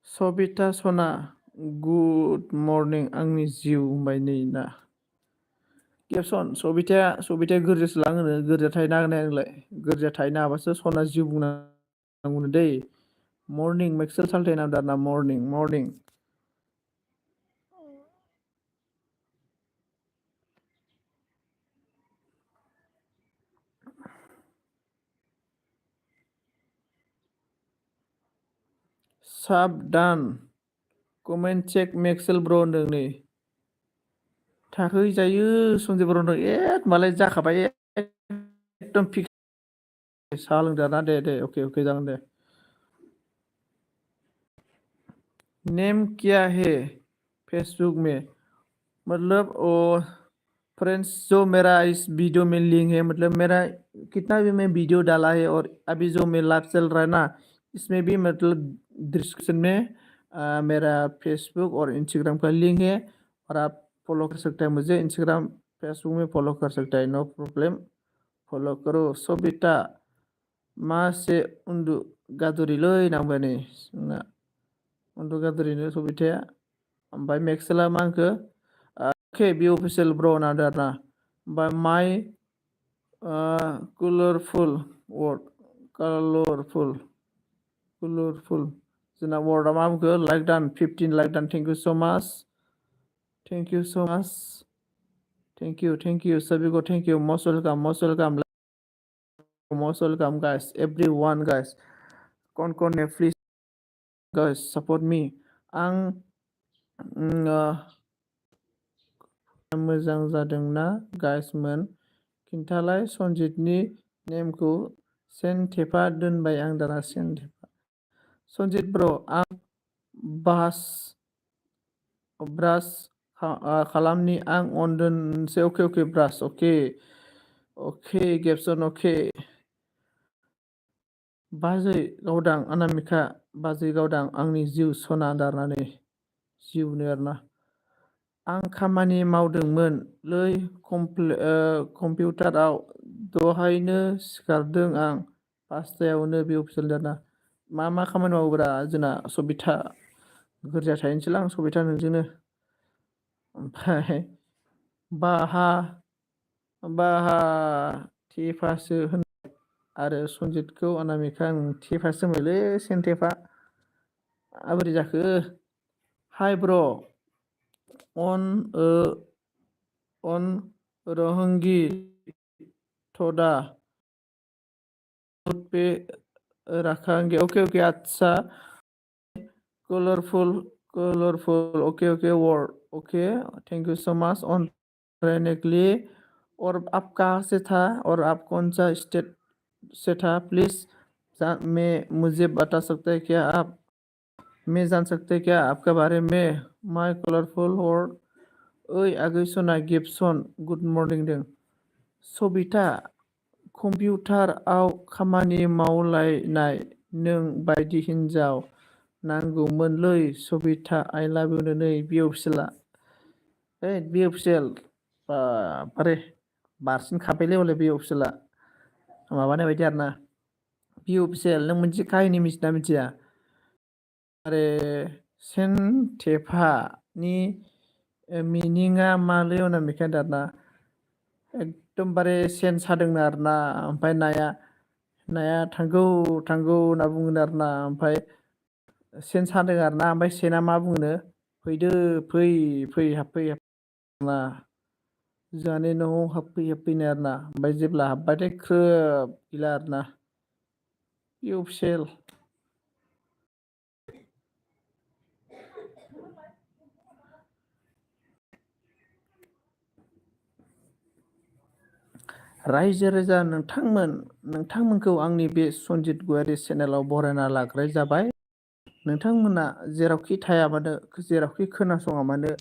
सबिता सना गुड मर्निं आंनि जिउ होनबाय नै ना गेबसन सबिताया गोरजासो लाङोनो गोरजा थाहैनो हागोन नोंलाय गोरजा थाहैनो हाबासो सना जिउ बुंनांगौनो दै मर्निं मेक्सेल साल्थे नादारना मर्निं साबधान कमेन्ट चेक मेक्सेल ब्र होनदों नै थाखैजायो सन्जिब बर' होनदों मालाय जाखाबाय एकदम फिक्स साहा लोंदो ना दे अके जागोन दे नेम क्या है फेसबुक में मतलब फ्रेंड्स जो मेरा इस वीडियो में लिंक है मतलब मेरा कितना भी मैं वीडियो डाला है और अभी जो मैं लाइव चल रहा है ना इसमें भी मतलब डिस्क्रिप्शन में मेरा फेसबुक और इंस्टाग्राम का लिंक है और आप फॉलो कर सकते हैं मुझे इंस्टाग्राम फेसबुक में फॉलो कर सकते हैं नो प्रॉब्लम फॉलो करो सबिता मा से उन्दु गादुरिलै नांबाय नै जोंना उन्दु गादुरिनो सबिताया ओमफ्राय मेक्सेला मा होनखो अके बि अफिसियेल ब्र नादो आरोना ओमफ्राय माइ कालारफुल जोंना वार्डआ मा बुंखो लाइक डान 15 लाइक डान thank you so much thank you सभी को thank you most welcome guys everyone guys कौन ने प्लीज गाइस सपोर्ट मी आं मोजां जादोंना गाइस मोन खिन्थालाय सनजितनि नेमखौ सेनटेपा दोनबाय आं दाना सेनटेपा सनजित ब्र आं ब्रास खालामनि आं अन दोनसै अके ब्रास अके गेबसन अके बाजै गावदां अनामिका बाजै गावदां आंनि जिउ सना दारनानै जिउनो आरोना आं खामानि मावदोंमोनलै कम्पिउटाराव दहायनो सिखारदों आं 5टायावनो बे अफिसियेल दाना मा खामानि मावोब्रा जोंना सबिता गोरजा थाहैनोसैलां सबिता नोंजोंनो ओमफ्राय बाहा थेफासो होन आरो सनजितखौ अनामिका थेफासो होनबायलै सेनटेपा बोरै जाखो हाय ब्र अन रोहंगी थोड़ा पे रखेंगे ओके अच्छा colourful okay word okay thank you so much on रहने के लिए और आप कहाँ से था और आप कौन सा स्टेट से था प्लीज मैं मुझे बता सकते हैं क्या आप मैं जान सकते हैं क्या आपके बारे में माय कलरफुल वर्ड ओइ आगै सना गिब्सन गुड मर्निं दों सबिता कम्पिउटाराव खामानि मावलायनाय नों बायदि हिनजाव नांगौमोनलै सबिता आइ लाभ इउ नै बि अफिसियेला बि अफिसियेल बारे बारसिनखाबायलै हले बि अफिसियेला माबानाय बायदि आरोना बि अफिसियेल नों मोनसे काहिनि मिथिना मिथिया आरे सेनटेपानि मिनिङा मालै अनामिका दाना एकदमबारे सेन सादोंनो आरोना ओमफ्राय नाया थांगौ होनना बुङोनो आरोना ओमफ्राय सेन सादों आरोना ओमफ्राय सेना मा बुङोनो फैदो फै हाबफै ना जाहानि न'आव हाबफैनो आरोना ओमफ्राय जेब्ला हाबबाथाय ख्रोब गैला आरोना बे अफिसियेल रायजो राजा नोंथांमोनखौ आंनि बे सनजित गयारि चेनेलाव बरायना लाग्राय जाबाय नोंथांमोना जेरावखि थाया मानो जेरावखि खोनासङा मानो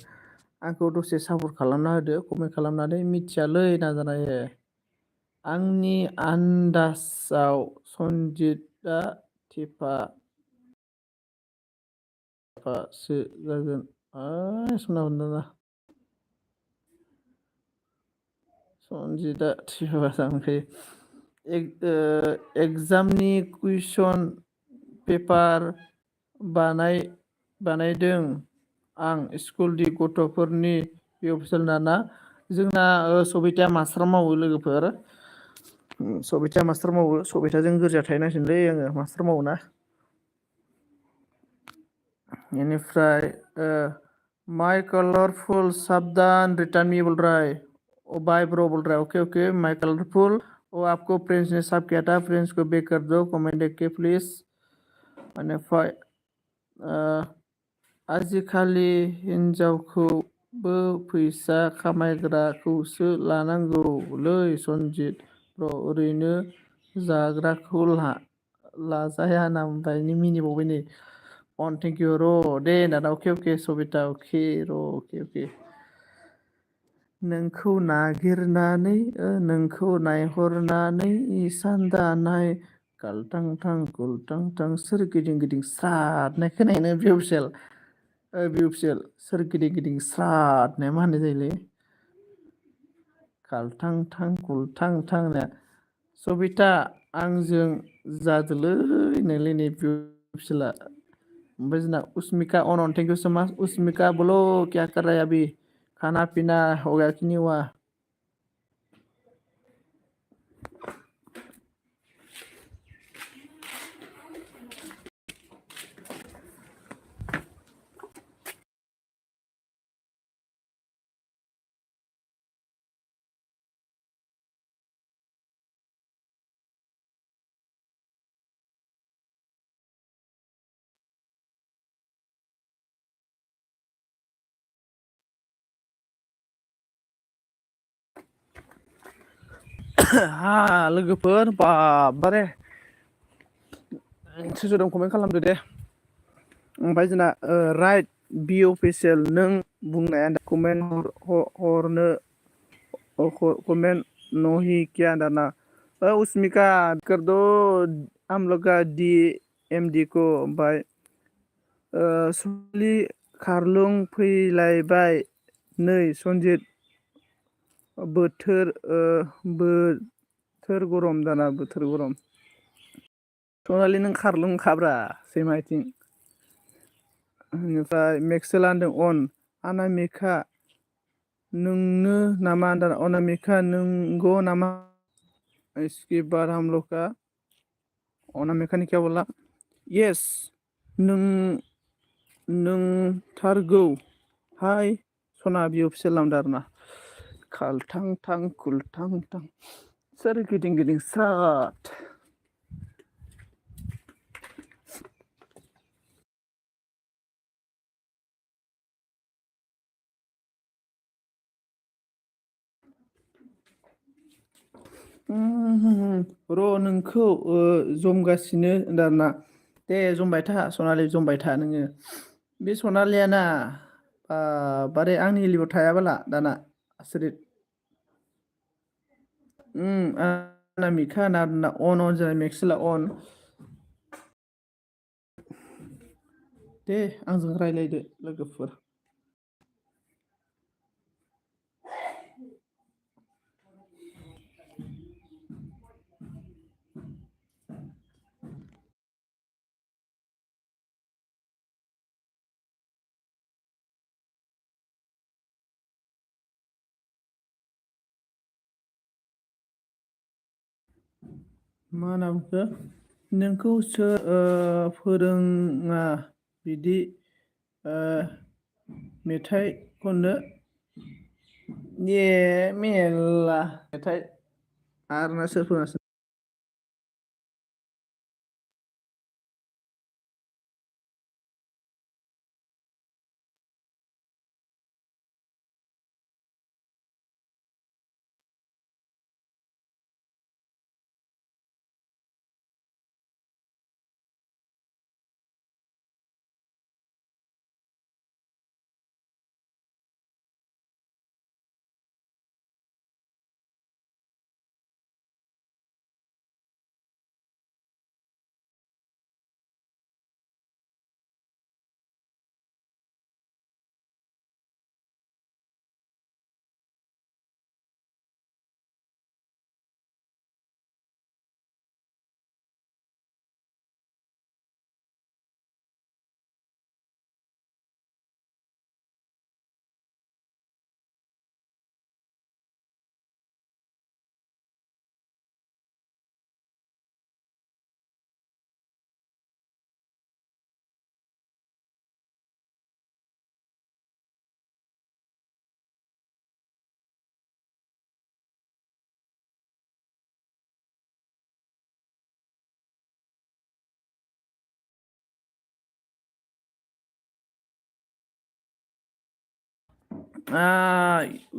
आंखौ दसे सापर्ट खालामना होदो कमेन्ट खालामनानै मिथियालै नाजानाय आंनि आन्दाजाव सनजितआ थेफासो जागोन सना मोनदाना सनजितआ थेफा जागोनखाय एगजामनि कुइसन पेपार बानायदों आं स्कुलनि गथ'फोरनि बे अफिसियेल दाना जोंना सबिताया मास्टार मावो लोगोफोर सबिताया मास्टार मावो सबिताजों गोरजा थाहैनांसिगोनलै आङो मास्टार मावो ना बेनिफ्राय माय कलरफुल साबधान रिटर्न मी बोल रहा है ओ बाय ब्रो बोल रहा है ओके माय कलरफुल ओ आपको फ्रेंड्स ने सब किया था फ्रेंड्स को बैक कर दो कमेंट देख के प्लीज बेनिफ्राय आजिखालि हिनजावखौबो फैसा खामायग्राखौसो लानांगौलै सनजित ब्र ओरैनो जाग्राखौ लाजाया नामबाय मिनिबावबाय नै अन थेंक इउ र' दे दादा अके सबिता अके र' अके नोंखौ नागिरनानै नोंखौ नायहरनानै इसान दानाय गुलटां सोर गिदिं गिदिं स्रादनाय खोनायानो बि अफिसियेल सोर गिदिं स्रादनाया मा होननाय जायोलै गुलटां सबिता आंजों जादोलै नोंलै नै बि अफिसियेला ओमफ्राय जोंना उसमिका अन थेंक इउ सो माच उसमिका बोलो क्या कर रहा है अभी खाना पीना हो गया कि नहीं हुआ लोगोफोर बारे सोरजों कमेन्ट खालामदो दे। ओमफ्राय जोंना राइट बि अफिसियेल नों बुंनाया कमेन्ट हरनो कमेंट नहीं किया दाना उसमिका कर दो हम लोग का DMD को ओमफ्राय सुलि खारलुं फैलायबाय नै सनजित बोथोर गरम दाना बोथोर गरम सनालि नों खारलुं खाब्रा सैमाथिं बेनिफ्राय मेक्सेला होनदों अन अनामिका नोंनो नामा दाना अनामिका नंगौ नामा इसके बाद हम लोग का अनामिका ने क्या बोला यस नंथारगौ हाय सना बियो अफिसियेल नाम आरोना खालथां थां खुलथां थां सोर गिदिं गिदिं स्राट र' नोंखौ जमगासिनो दाना दे जमबाय था सनालि जमबाय था नोङो बे सनालियाना बारे आंनि लिभाव थायाबाला दाना आसरित अनामिका ना अन जानाय मेक्सेला अन दे आंजों रायलायदो लोगोफोर मा होनना बुंखो नोंखौ सोर फोरोङा बिदि मेथाइ खननो मेरला मेथाइ आरो सोर फोरोङा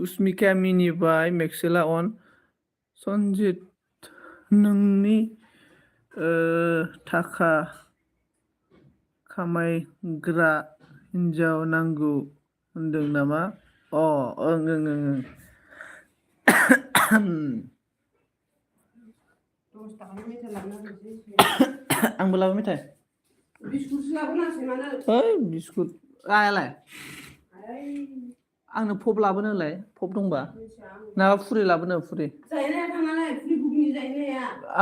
उसमिका मिनिबाय मेक्सेला अन सनजित नोंनि थाखा खामायग्रा हिन्जाव नांगौ होनदों नामा ओं आंबो लाबो मेथाइ बिस्कुटसो लाबोनांसै मानो ओइ बिस्कुट आयालाय आंनो पप लाबोनो होलाय पप दंबा ना फुरि लाबोनो फुरि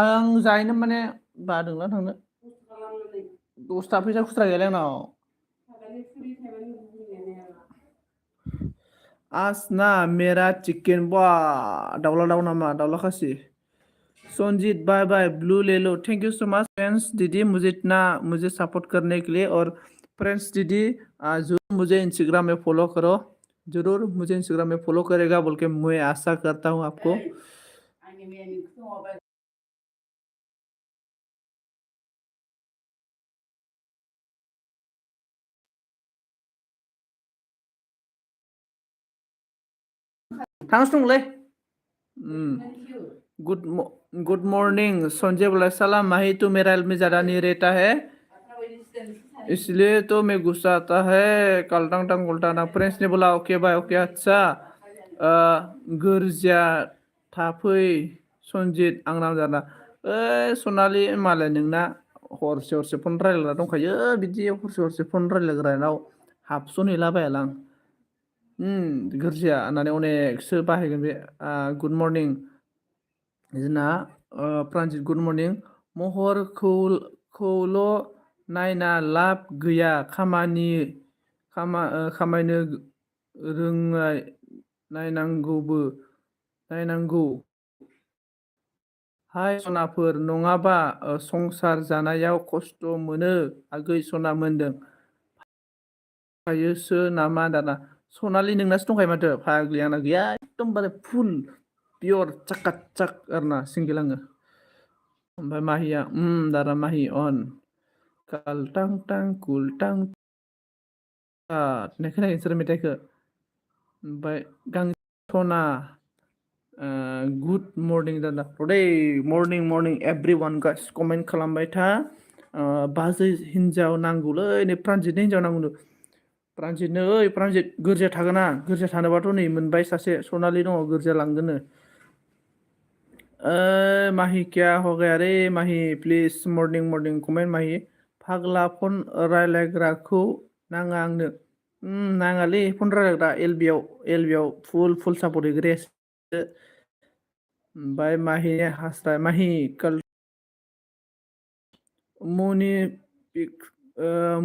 आं जाहैनो माने बादोंला थांनो 10 फैसा खुस्रा गैयालै आंनाव आज ना मेरा चिकेन बा दाउला दाउ नामा दाउला खासि संजीत बाय बाय ब्लू ले लो thank you so much friends दीदी मुझे इतना मुझे सपोर्ट करने के लिए और फ्रेंड्स दीदी जरूर मुझे इंस्टाग्राम में फॉलो करो जरूर मुझे इंस्टाग्राम में फॉलो करेगा बोल के मैं आशा करता हूँ आपको थांगासिनो दंलै गुड मॉर्निंग संजय बोला सलाम माही तू मेरा में ज़्यादा नहीं रहता है इसलिए तो मैं गुस्सा आता है कल टंग टंग उल्टा ना फ्रेंड्स ने बोला ओके बाय ओके अच्छा गोरजिया थाफै सनजित आंनाव जाना सनालि मालाय नोंना हरसे हरसे फन रायलायग्रा दंखायो बिदि हरसे हरसे फन रायलायग्रानाव हाबसनहैलाबायालां गोरजिया होननानै अनेकसो बाहायगोन बे गुड मर्निं जोंना प्रान्जित गुड मर्निं महरखौल' नायना लाब गैया खामायनो रोंनाय नायनांगौ हाय सनाफोर नङाबा संसार जानायाव खस्थ' मोनो आगै सना मोनदों फायोसो नामा दाना सनालि नोंनासो दंखायो माथो फाग्लि आंना गैया एकदमबारे फुल पियर चाकाक आरोना सिंगेल आङो ओमफ्राय माहिया दारा माहि अन कालटां टां कुलटां होननाय खोनायो नोंसोरो मेथाइखौ ओमफ्राय गांसना गुड मर्निं दादा today morning everyone guys comment खालामबाय था बाजै हिन्जाव नांगौलै नै प्रान्जितनि हिन्जाव नांगौ प्रान्जितनो ओइ प्रान्जित गोरजिया थागोना गोरजिया थानोबाथ' नै मोनबाय सासे सनालि दङ गोरजिया लांगोननो माहि क्या हो गया रे माहि प्लिज मर्निं कमेन्ट माहि फाग्ला फन रायलायग्राखौ नाङा आंनो नाङालै फन रायलायग्रा एलबियाव फुल सापर्ट होग्रायासो ओमफ्राय माहि हास्रा माहि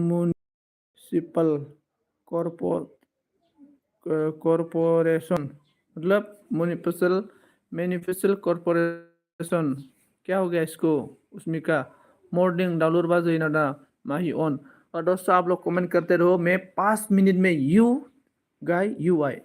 म्युनिसिपल कॉरपोरेशन मतलब म्यूनिसिपल कॉरपोरेशन क्या हो गया इसको उसमें का मॉर्निंग डाउनलोड बाजू ना माही ऑन और दोस्तों आप लोग कमेंट करते रहो मैं 5 मिनट में you I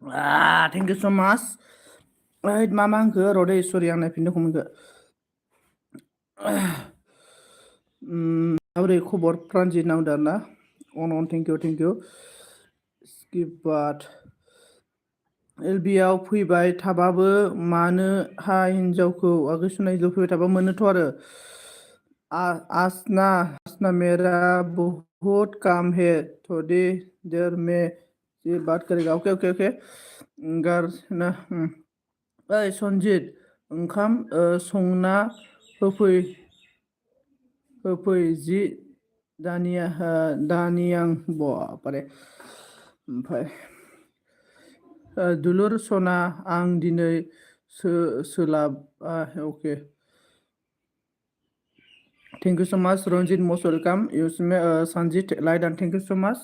thank you so' much. ओइ मा होनखो र' दै सरि आं नायफिननो हमखो। माबोरै खबर प्रानजित नांदों आरोना अन थेंक इउ स्किप बाट एलबिआव फैबाय थाबाबो मानो हिन्जावखौ आगोसुनाय हिन्जाव फैबाय थाबा मोनोथ' आरो आसना मेरा बहुत काम है थोड़ी देर में ये बात करेगा ओके गार ना ओइ सनजित ओंखाम संना होफै जि दानियां बारे ओमफ्राय दुलुर सना आं दिनै सोलाबा अके thank you so' much Ranjit most welcome Sanjit लाइडान थेंक इउ स' माच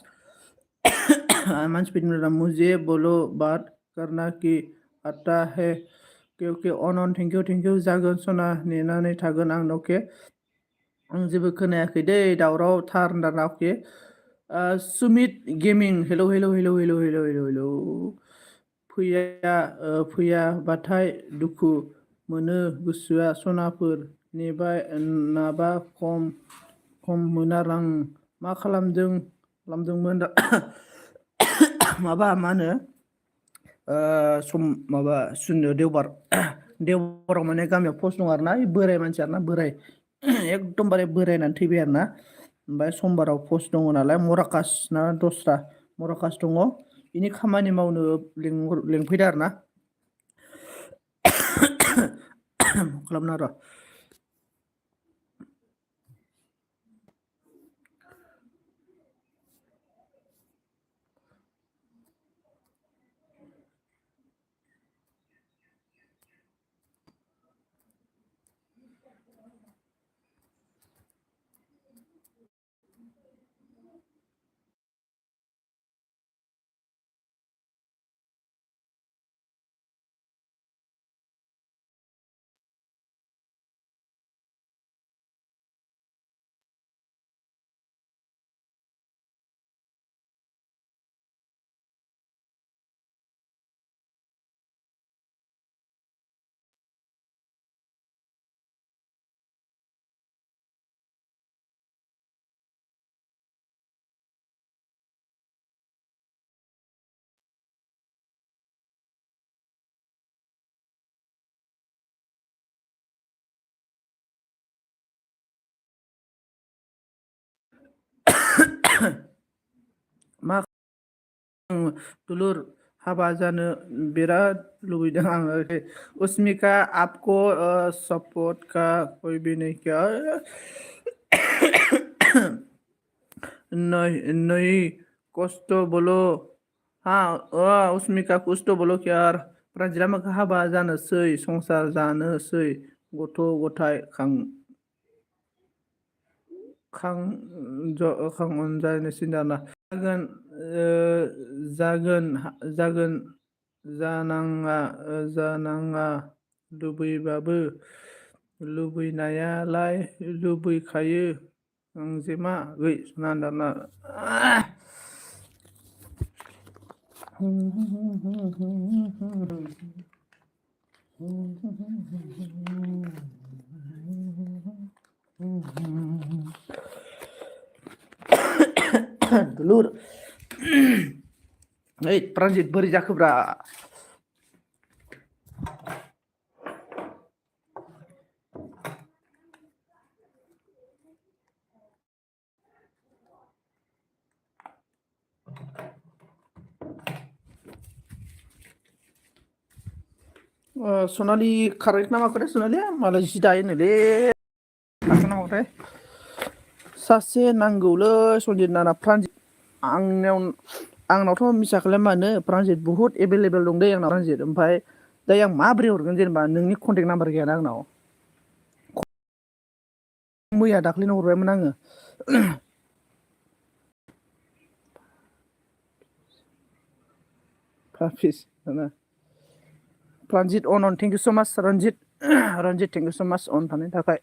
मानसिफोरनि मुझे बोलो बात करना कि आता है के अन थेंक इउ जागोन सना नेनानै थागोन आं अके आं जेबो खोनायाखै दै दावराव थार होनदां अके सुमित गेमिं हेलौ फैयाबाथाय दुखु मोनो गोसोआ सनाफोर नाबा खम मोना रां मा खालामदोंमोन मा होनो देवबाराव माने गामियाव पस्ट दं आरोना बोराय मानसि आरोना बोराय एकदमबारे बोरायनानै थैबाय आरोना ओमफ्राय समबाराव पस्ट दङ नालाय मराकास ना दस्रा मराकास दङ बिनि खामानि मावनो लिंफैदो आरोना खालामना र' मा दुलुर हाबा जानो बिराद लुबैदों आङो उसमिका आपको सपोर्ट का कोई भी नहीं क्या नहीं कुछ तो बोलो उसमिका कुछ तो बोलो क्या प्रान्जिता माखा हाबा जानोसै संसार जानोसै गथ' गथाय खांजानोसै दाना जागोन जानाङा लुबैबाबो लुबैनायालाय लुबैखायो गांजेमा सना दाना दुलुर ओइ प्रान्जित बोरै जाखोब्रा सनालि कारेक्ट ना माखो सनालिया मालाय जि दायोनोलै नांगौथाय सासे नांगौलै सनजित नाना प्रान्जित आंनावथ' मिसाखौलाय मानो प्रान्जित बुहुत एभेलेबेल दं दै आंनाव प्रान्जित ओमफ्राय दायो आं माबोरै हरगोन जेनेबा नोंनि कन्टेक्ट नाम्बार गैयाना आंनाव मैया दाख्लैनो हरबायमोन आङो प्रान्जित अन thank you so' much Ranjit thank you so' माच अन थानायनि थाखाय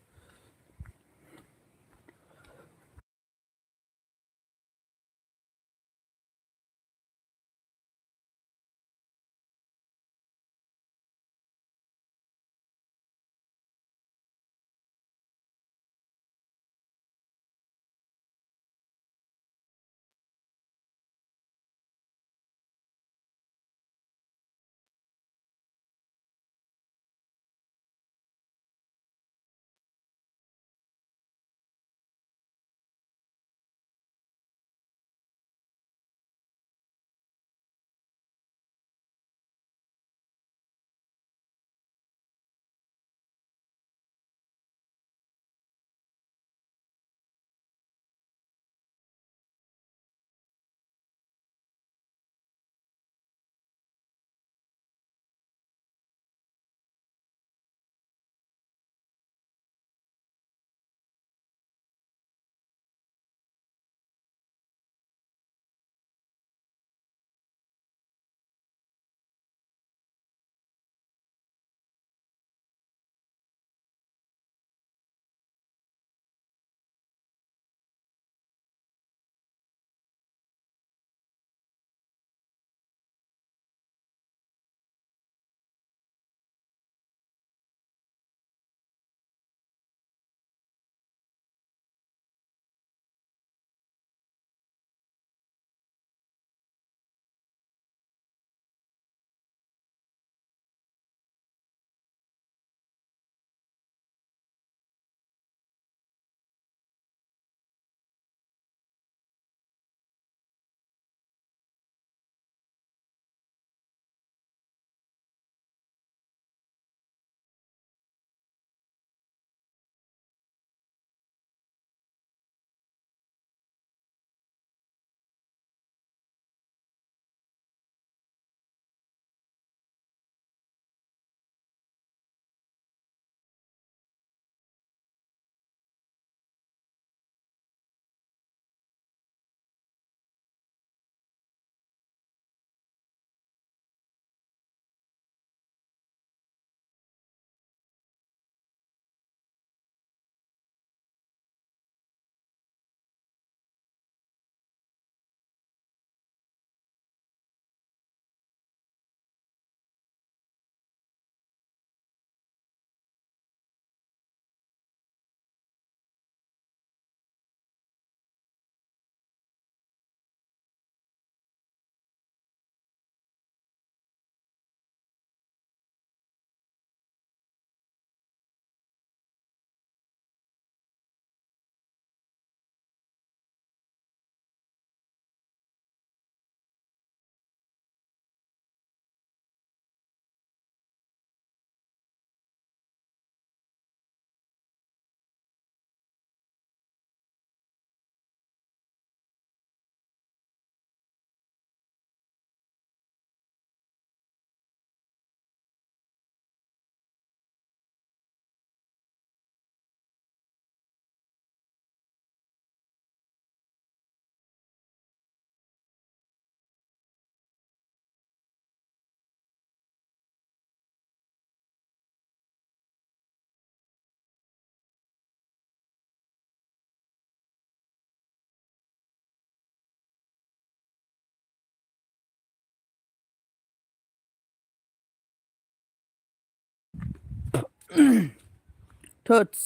थोदस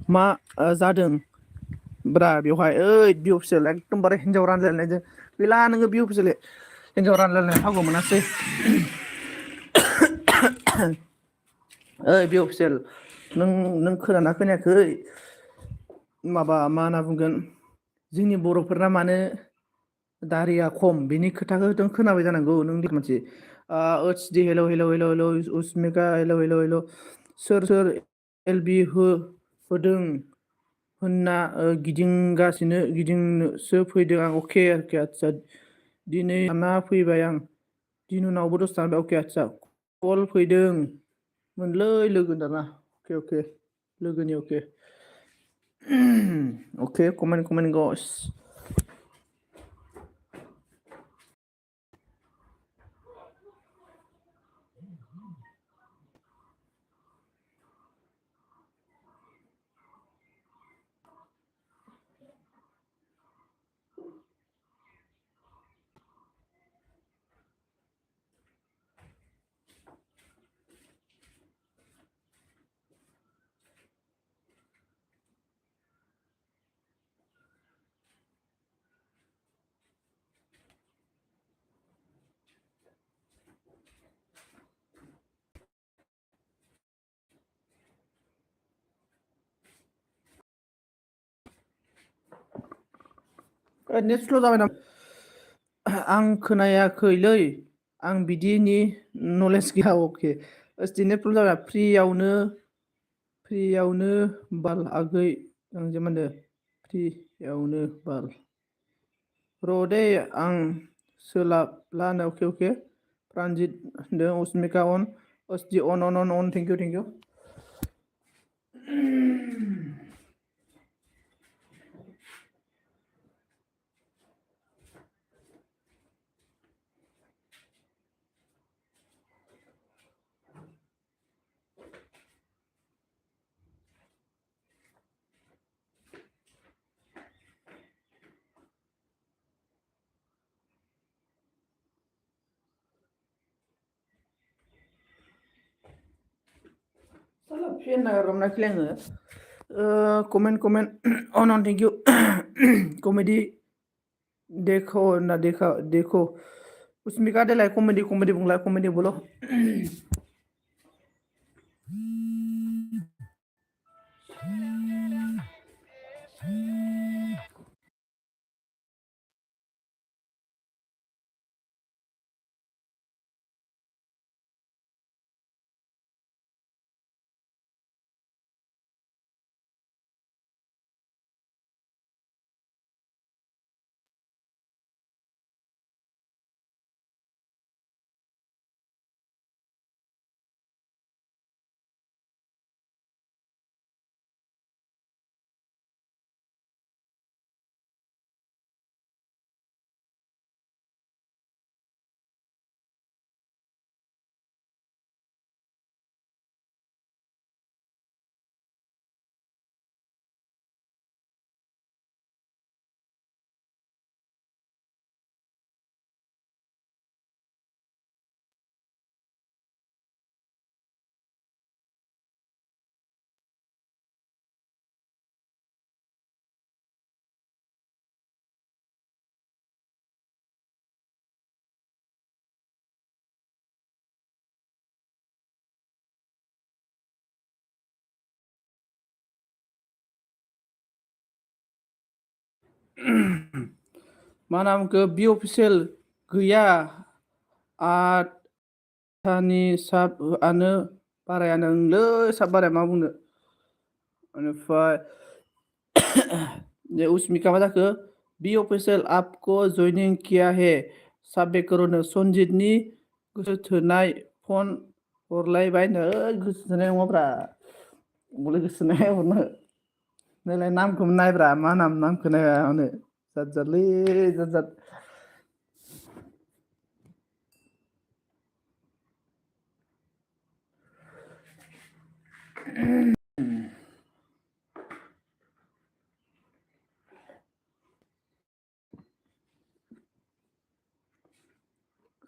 मा जादों ब्रा बेवहाय ओइ बि अफिसियेल एकदमबारे हिन्जाव रानलायनायजों गैला नोङो बि अफिसियेल हिन्जाव रानलायनाय हागौ मोनासै ओइ बि अफिसियेल नों खोनाना खोनायाखै माबा मा होनना बुंगोन जोंनि बर'फोरना मानो दारिया खम बेनि खोथाखौ नों खोनाबाय जानांगौ नों मोनसे ओत्स डि hello hello hello hello Usmika hello hello hello सोर एल बि होदों होनना गिदिंगासिनो गिदिंनोसो फैदों आं अके आदसा दिनै लाना फैबाय आं दिनुनावबो दसे थांबाय अके आदसा कल फैदों मोनलै लोगो दाना अके लोगोनि अके अके कमेन्ट गस नेट स्ल' जाबाय नामा आं खोनायाखैलै आं बिदिनि नलेज गैया अके नेट प्रब्लेम जाबाय फ्रियावनो बाल आगै आं जे मा होनदों फ्रियावनो बाल र' दे आं सोलाबला अके प्रानजित होनदों अस्मिका अन अस्टि अन थेंकिउ फेन नागिरनाखैलै आङो कमेन्ट अन थेंकिउ कमेडि देखो उसमिका देलाय कमेडि बुंलाय कमेडि बोलो मा नामखौ बि अफिसियेल गैया आथानि साबआनो बाराया नोंलै साब बाराया मा बुंनो बेनिफ्राय ये उसमिका मा जाखो बि अफिसियेल आपको जॉइनिंग किया है साबे करोनो सनजितनि गोसो थोनाय फन हरलायबायनो गोसो थोनाय नङाब्रा बले गोसो थोनाय हरनो नैलाय नामखौ नायब्रा मा नामखौ नायब्रा हरनो जादलै जाद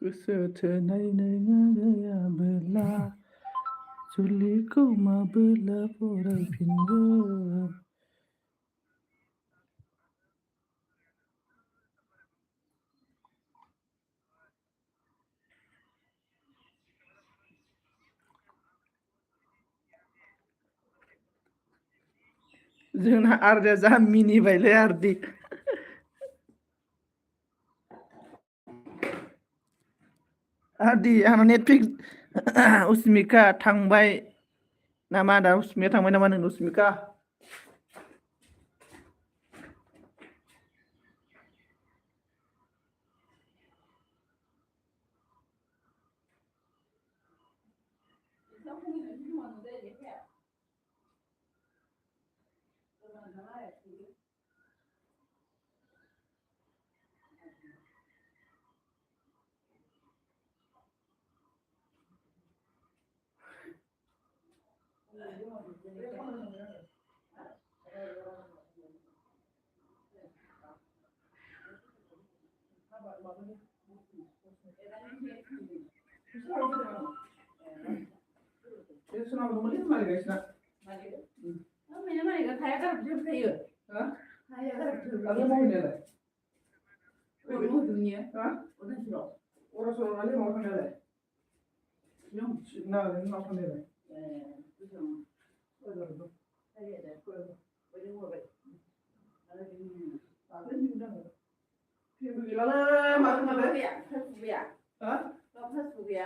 गोसो थोनाय नोङो गैयाबोला जुलिखौ माबोला फरायफिनगोन जोंना आरदिया जा मिनिबायलै आरदि आरदि आंना नेटफ्लिक्स उसमिका थांबाय नामा दा उसमिका थांबाय नामा नों उसमिका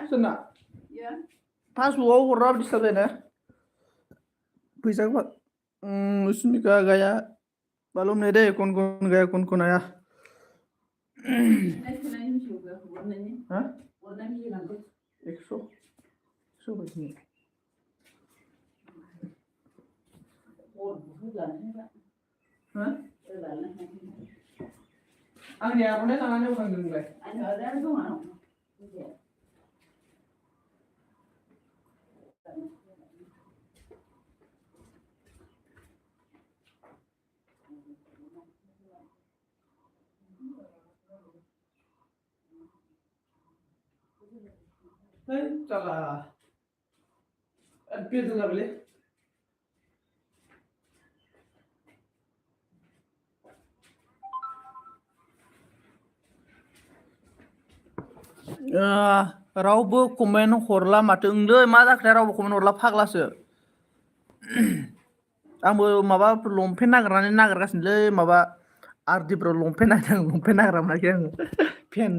सोरना पासबुकआव हरना डिस्टार्ब जायोना फैसाखौ उसमिका गया मालूम नहीं दे कौन कौन गया कौन कौन आया हाँ 100 बायदि हाँ आंनि आर'नाइ लानानै उदांदों नोंलाय चला बेदर जाबायलै रावबो कमेन्ट हरला माथो ओंलै मा जाखोथाय रावबो कमेन्ट हरला फाग्लासो आंबो माबा लंपेन्ट नागिरगासिनोलै माबा आरदिफ्राव लंपेन्ट नागिरदों लंपेन्ट नागिरना मोनाखै आङो पेन्ट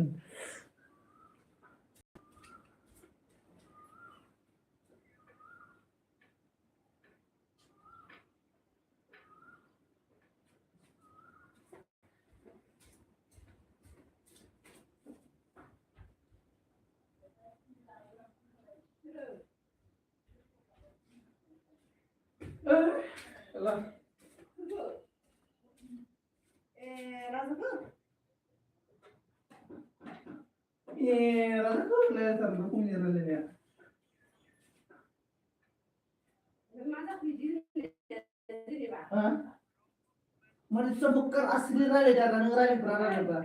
माने सबकर असली रायलायदो आरोना नों रायलायग्रा रायलायबा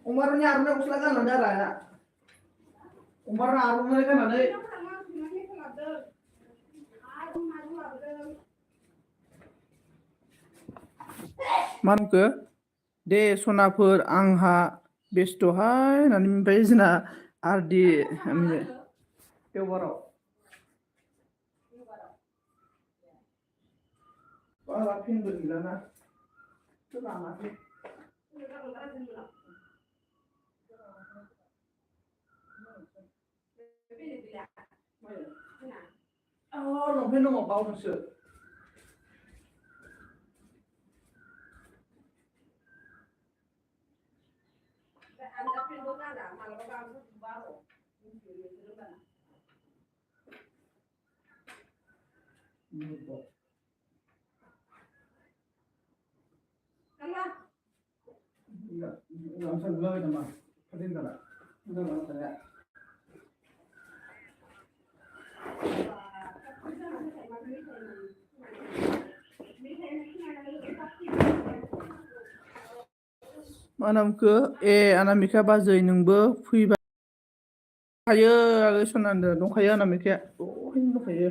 अमारनि आर'नाइ गस्ला गाननानै आरो अमारनि आर'नाइ गाननानै मा होनखो दे सनाफोर आंहा बेस्थ'हाय होननानै ओमफ्राय जोंना आरदि देवबाराव बाला फेनबो गैलाना लानाखै लंपेन्ट दङ बावदोंसो मा नामखो अनामिका बाजै नोंबो फैबा दंखायो आगै सनानदो दंखायो अनामिकाया दहायनो दंखायो।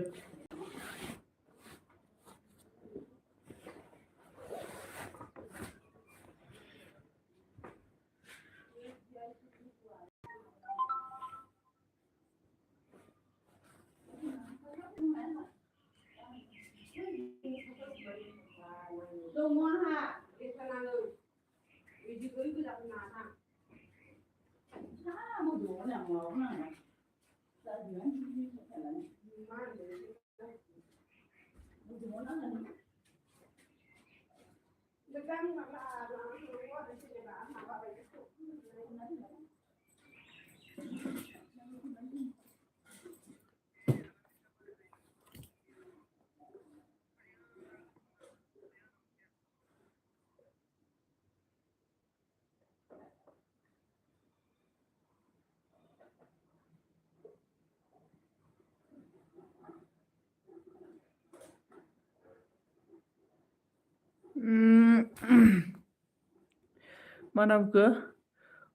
मा नामखो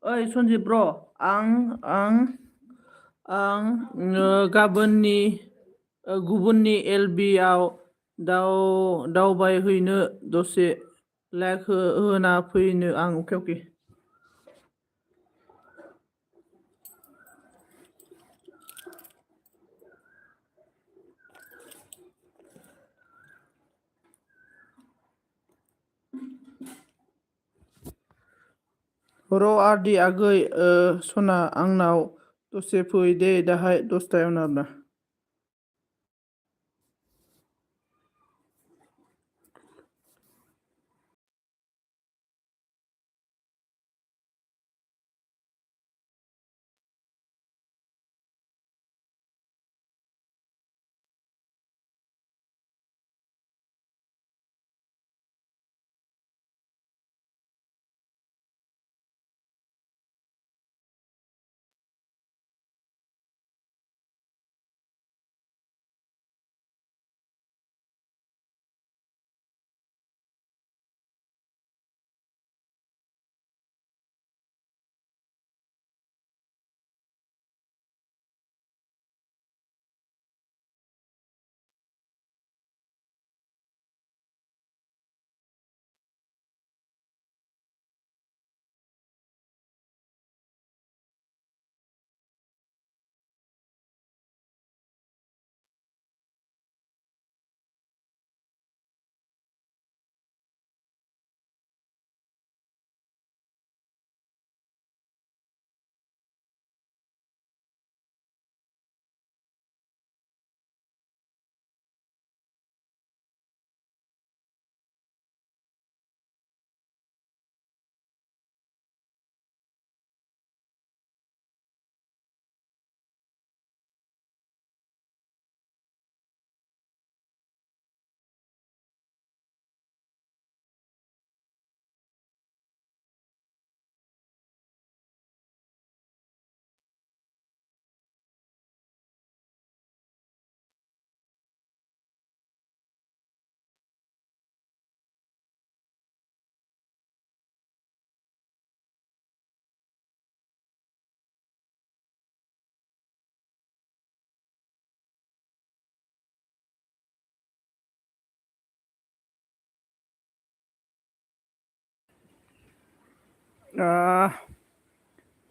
ओइ सन्जिब ब्र आं गाबोननि गुबुननि LB आव दावबायहैनो दसे लाइक होना फैनो आं अके र' आरदि आगै सना आंनाव दसे फै दे दाहाय 10टायावनो आरोना।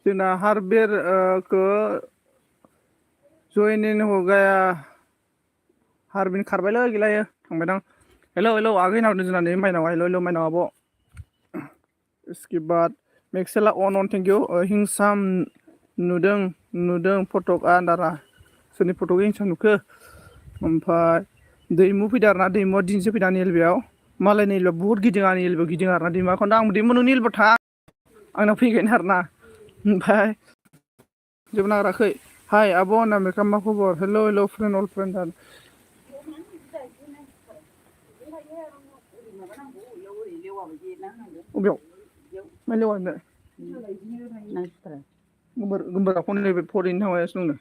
जोंना हार्डवेयर को जयनिं हो गया हारबिन खारबायलै गैलायो थांबायदां। हेलौ आगै नावदों जोंना नै माइनाव हेलौ माइनाव आब'। इसके बाद मेक्सेला अन थेंक इउ हिंसाम नुदों फटकआ दारा सोरनि फट'खौ हिंसाम नुखो ओमफ्राय दैमु फैदों आरोना दैमुआ दिनैसो फैदों आंनि एलबेआव मालायनि एलबेआव बुहुत गिदिं आंनि एलबेआव गिदिं आरोना दैमुआ खिन्थु आं दैमु नोंनि एलबेआव थाङा आंनाव फैगोन आरोना ओमफ्राय जेबो नागाराखै हाय आब' अनामिका मा खबर हेलौ फ्रेन्ड अल फ्रेन्ड अबेयाव मा लेवानो गोमबोरा खननै फरायनो थांगासिनो दंनो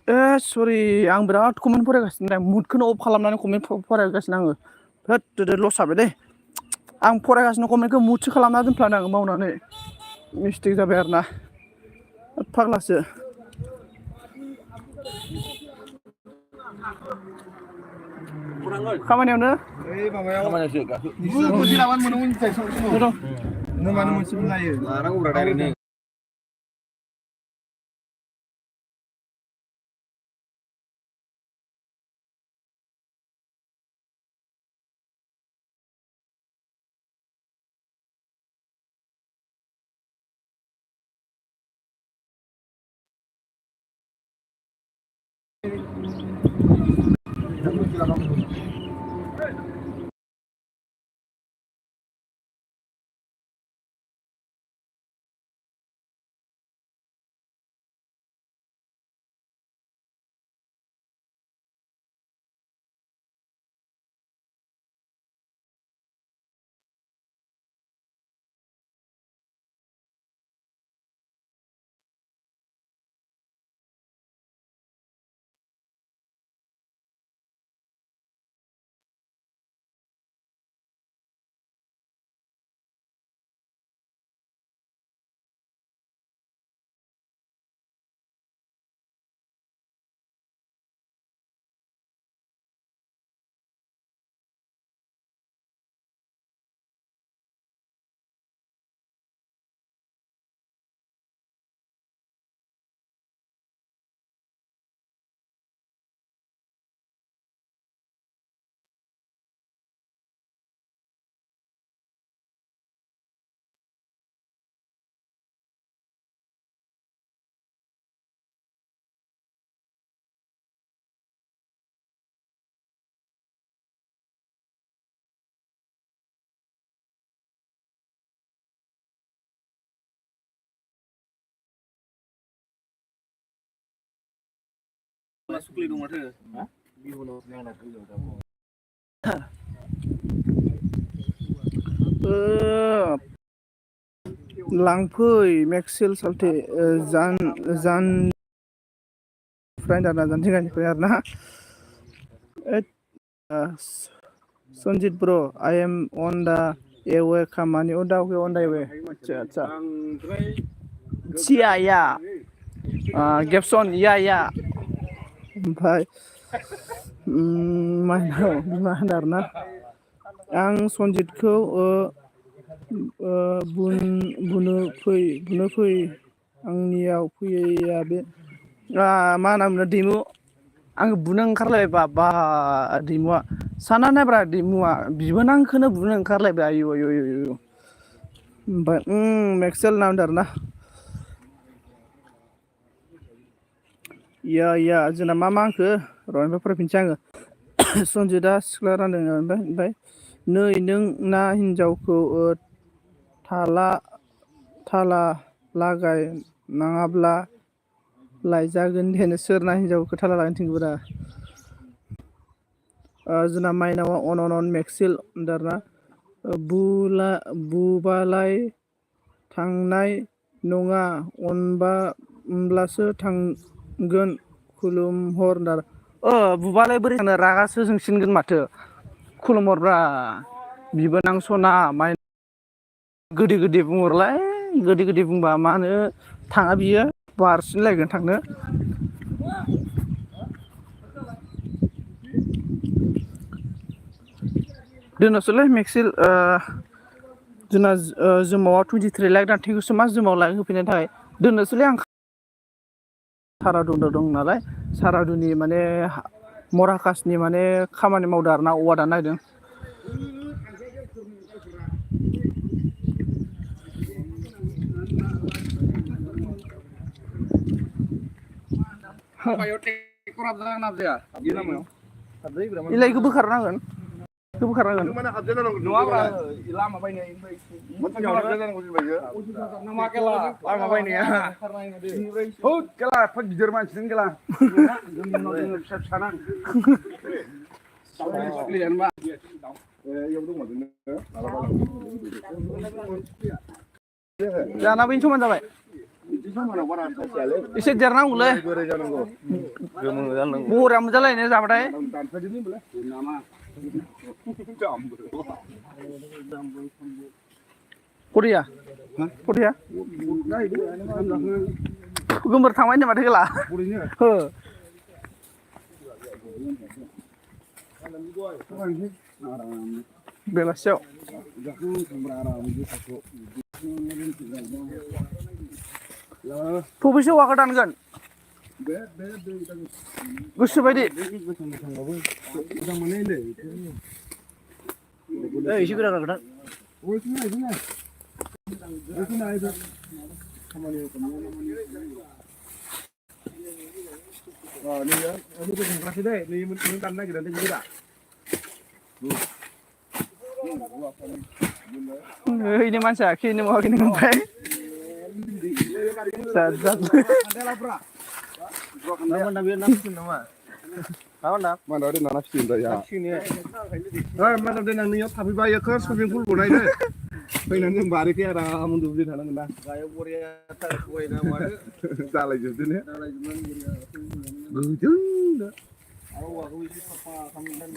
सरि आं बिराद कमेन्ट फरायगासिनो दं मुडखौनो अफ खालामनानै कमेन्ट फरायगासिनो आङो होद लस जाबाय दे आं फरायगासिनो कमेन्टखौ मुडसो खालामना दोनफ्लांदों आङो मावनानै मिस्टेक जाबाय आरो ना फाग्लासो खामानियावनो नों मानो मोनसेबो लायो लानांगौब्रा डाइरेक्टनो सुक्लि दं माथो लांफै मेक्सेल साल्टे जान फ्राय दाना जानथिगानिफ्राय आरो ना सन्जित ब्र आई एम अन दा एवे खामानि दा अन दा एवे आच्छा सिया या गेपसन या ओमफ्राय मा होनो आरोना आं सन्जितखौ बुनो फै आंनियाव फैया बे मा होनना दैमु आं बुनो ओंखारलायबाय बा दैमुआ साना नायब्रा दैमुआ बिबोनांखौनो बुनो ओंखारलायबाय आयु ओमफ्राय मेक्सेल नामदो आरो ना या जोंना मा होनखो र'निफ्राय फरायफिनसै आङो सन्जितआ सिख्ला रानदों ओमफ्राय नै नों ना हिन्जावखौ थाला लागाय नाङाब्ला लायजागोन दे सोरना हिन्जावखौ थाला लागायनो थिनगौब्रा जोंना माइनावा अन मेक्सेल दारना बुबालाय थांनाय नङा अनब्लासो थांगोन खुलुमहर बुबालाय बोरै थांनो रागासो जोंसिनगोन माथो खुलुमहरब्रा बिबोनां सना माइ गोदै बुंहरलाय गोदै बुंबा मा होनो थाङा बियो बारसिनलायगोन थांनो दोननोसैलै मेक्सेल जोंना जोमावा 23 लाख दा थेंकिउ स माच जोमाव लाइक होफैनायनि थाखाय दोननोसैलै आं सारादु दं नालाय सारादुनि माने मराकासनि माने खामानि मावदों आरो ना औवा दाननो नागिरदों इलाइखौ बोखारनांगोन नङाब्रा लामा बायनाय लामा बायनाया गिदिर मानसिजों गेला फिसा जाना बैनि समान जाबाय एसे देरनांगौलै बरिया मोनजालायनो जाबाथाय बरिया बरिया गोमोर थांबाय नामा थेगला बेलासियाव फबेसे औवाखौ दानगोन गोसो बायदि एसे Gora Gora ini masa kini mau kini ngapain? Sat. Nama nabi nafsu nama. Apa nak? Mana ada nafsu dah ya. Sini. Mana ada nang niat tapi bayar kan swimming pool bonai deh. Pengen yang bari ke arah amun dulu di sana mana. Gaya boria tak kue nama. Salah jadi nih. Gujung dah. Awak aku isi apa kamu dan.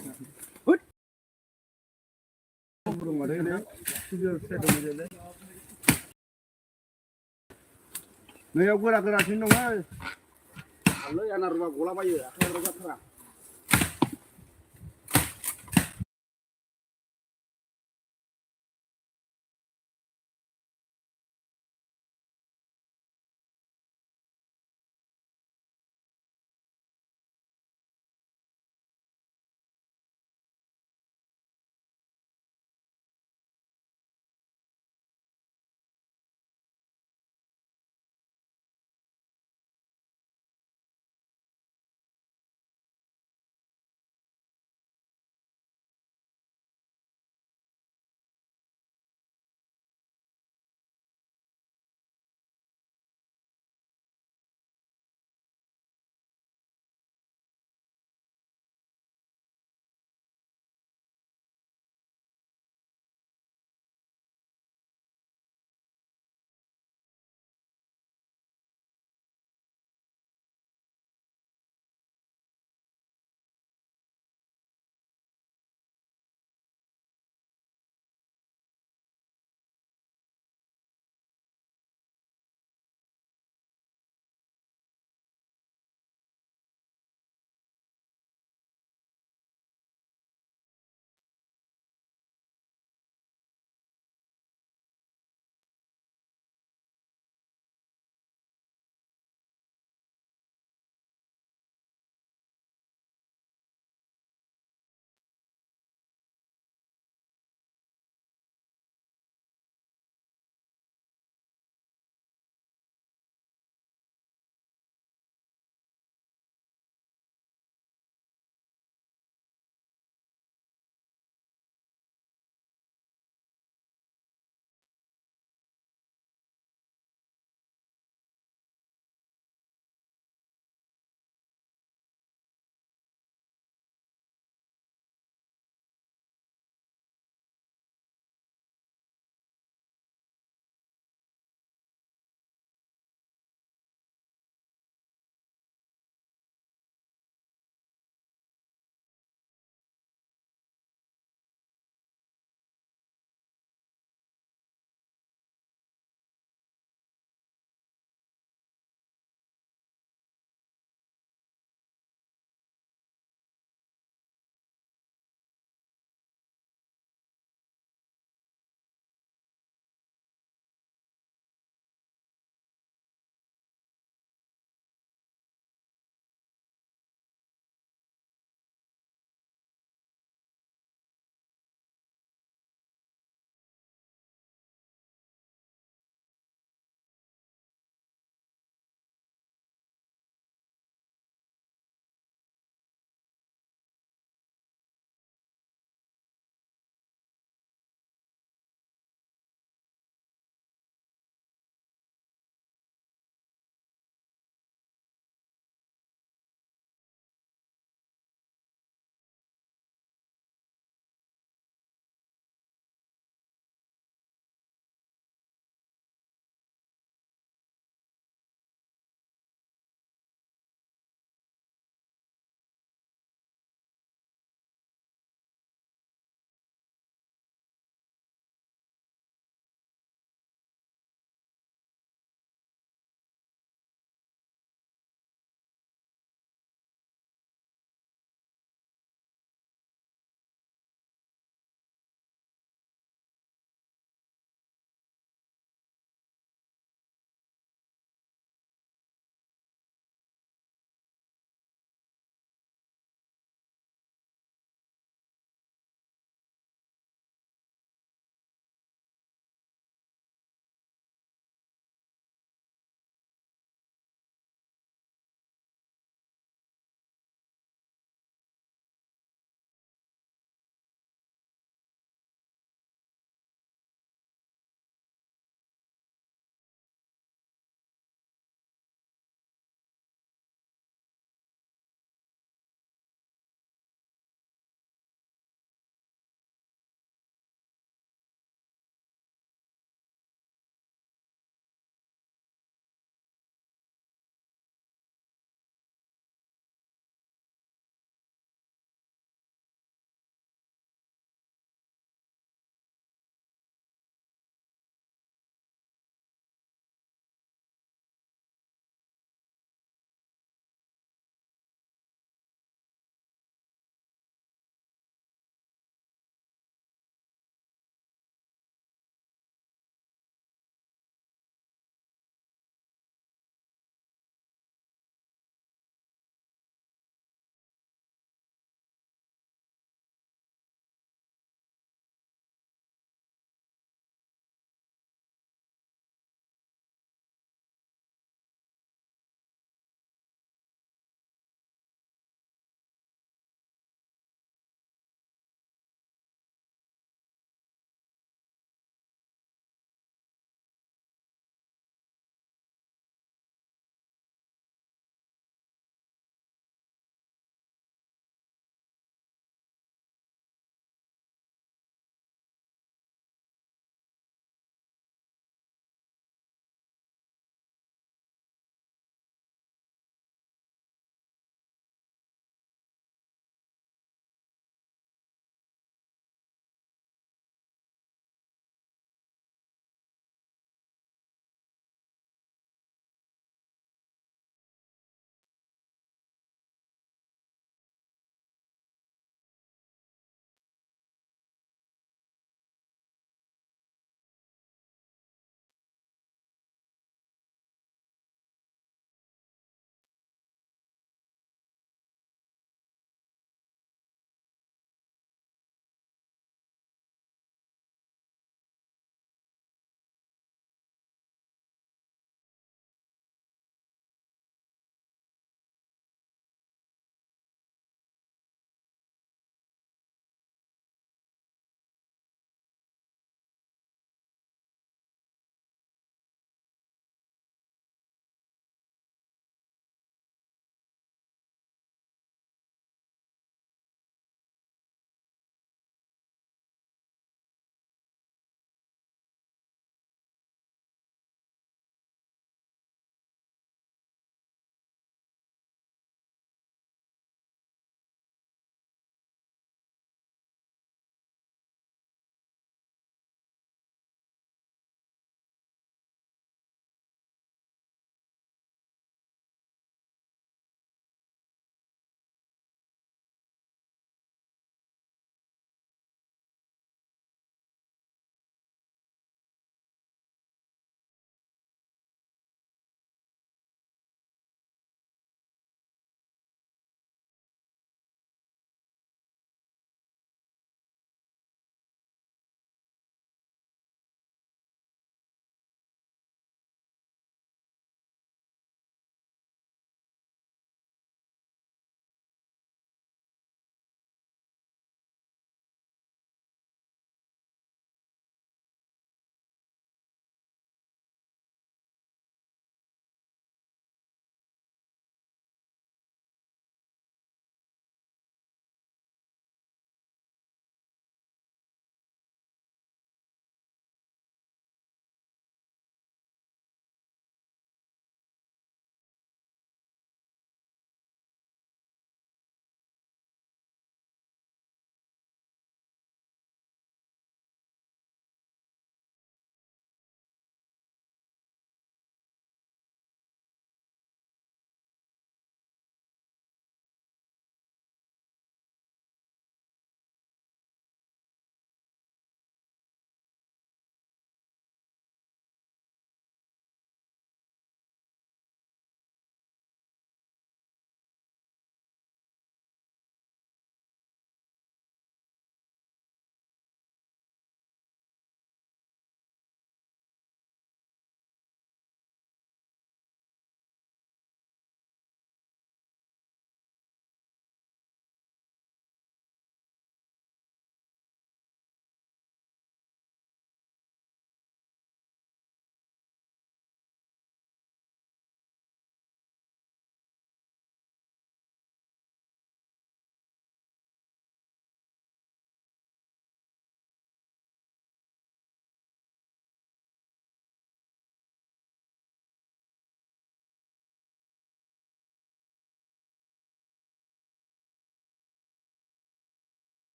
Belum ada deh. Sudah saya dah deh. Nih aku nak kerasin dong, Halo, ya naruh gula bayu, aku naruh kerah.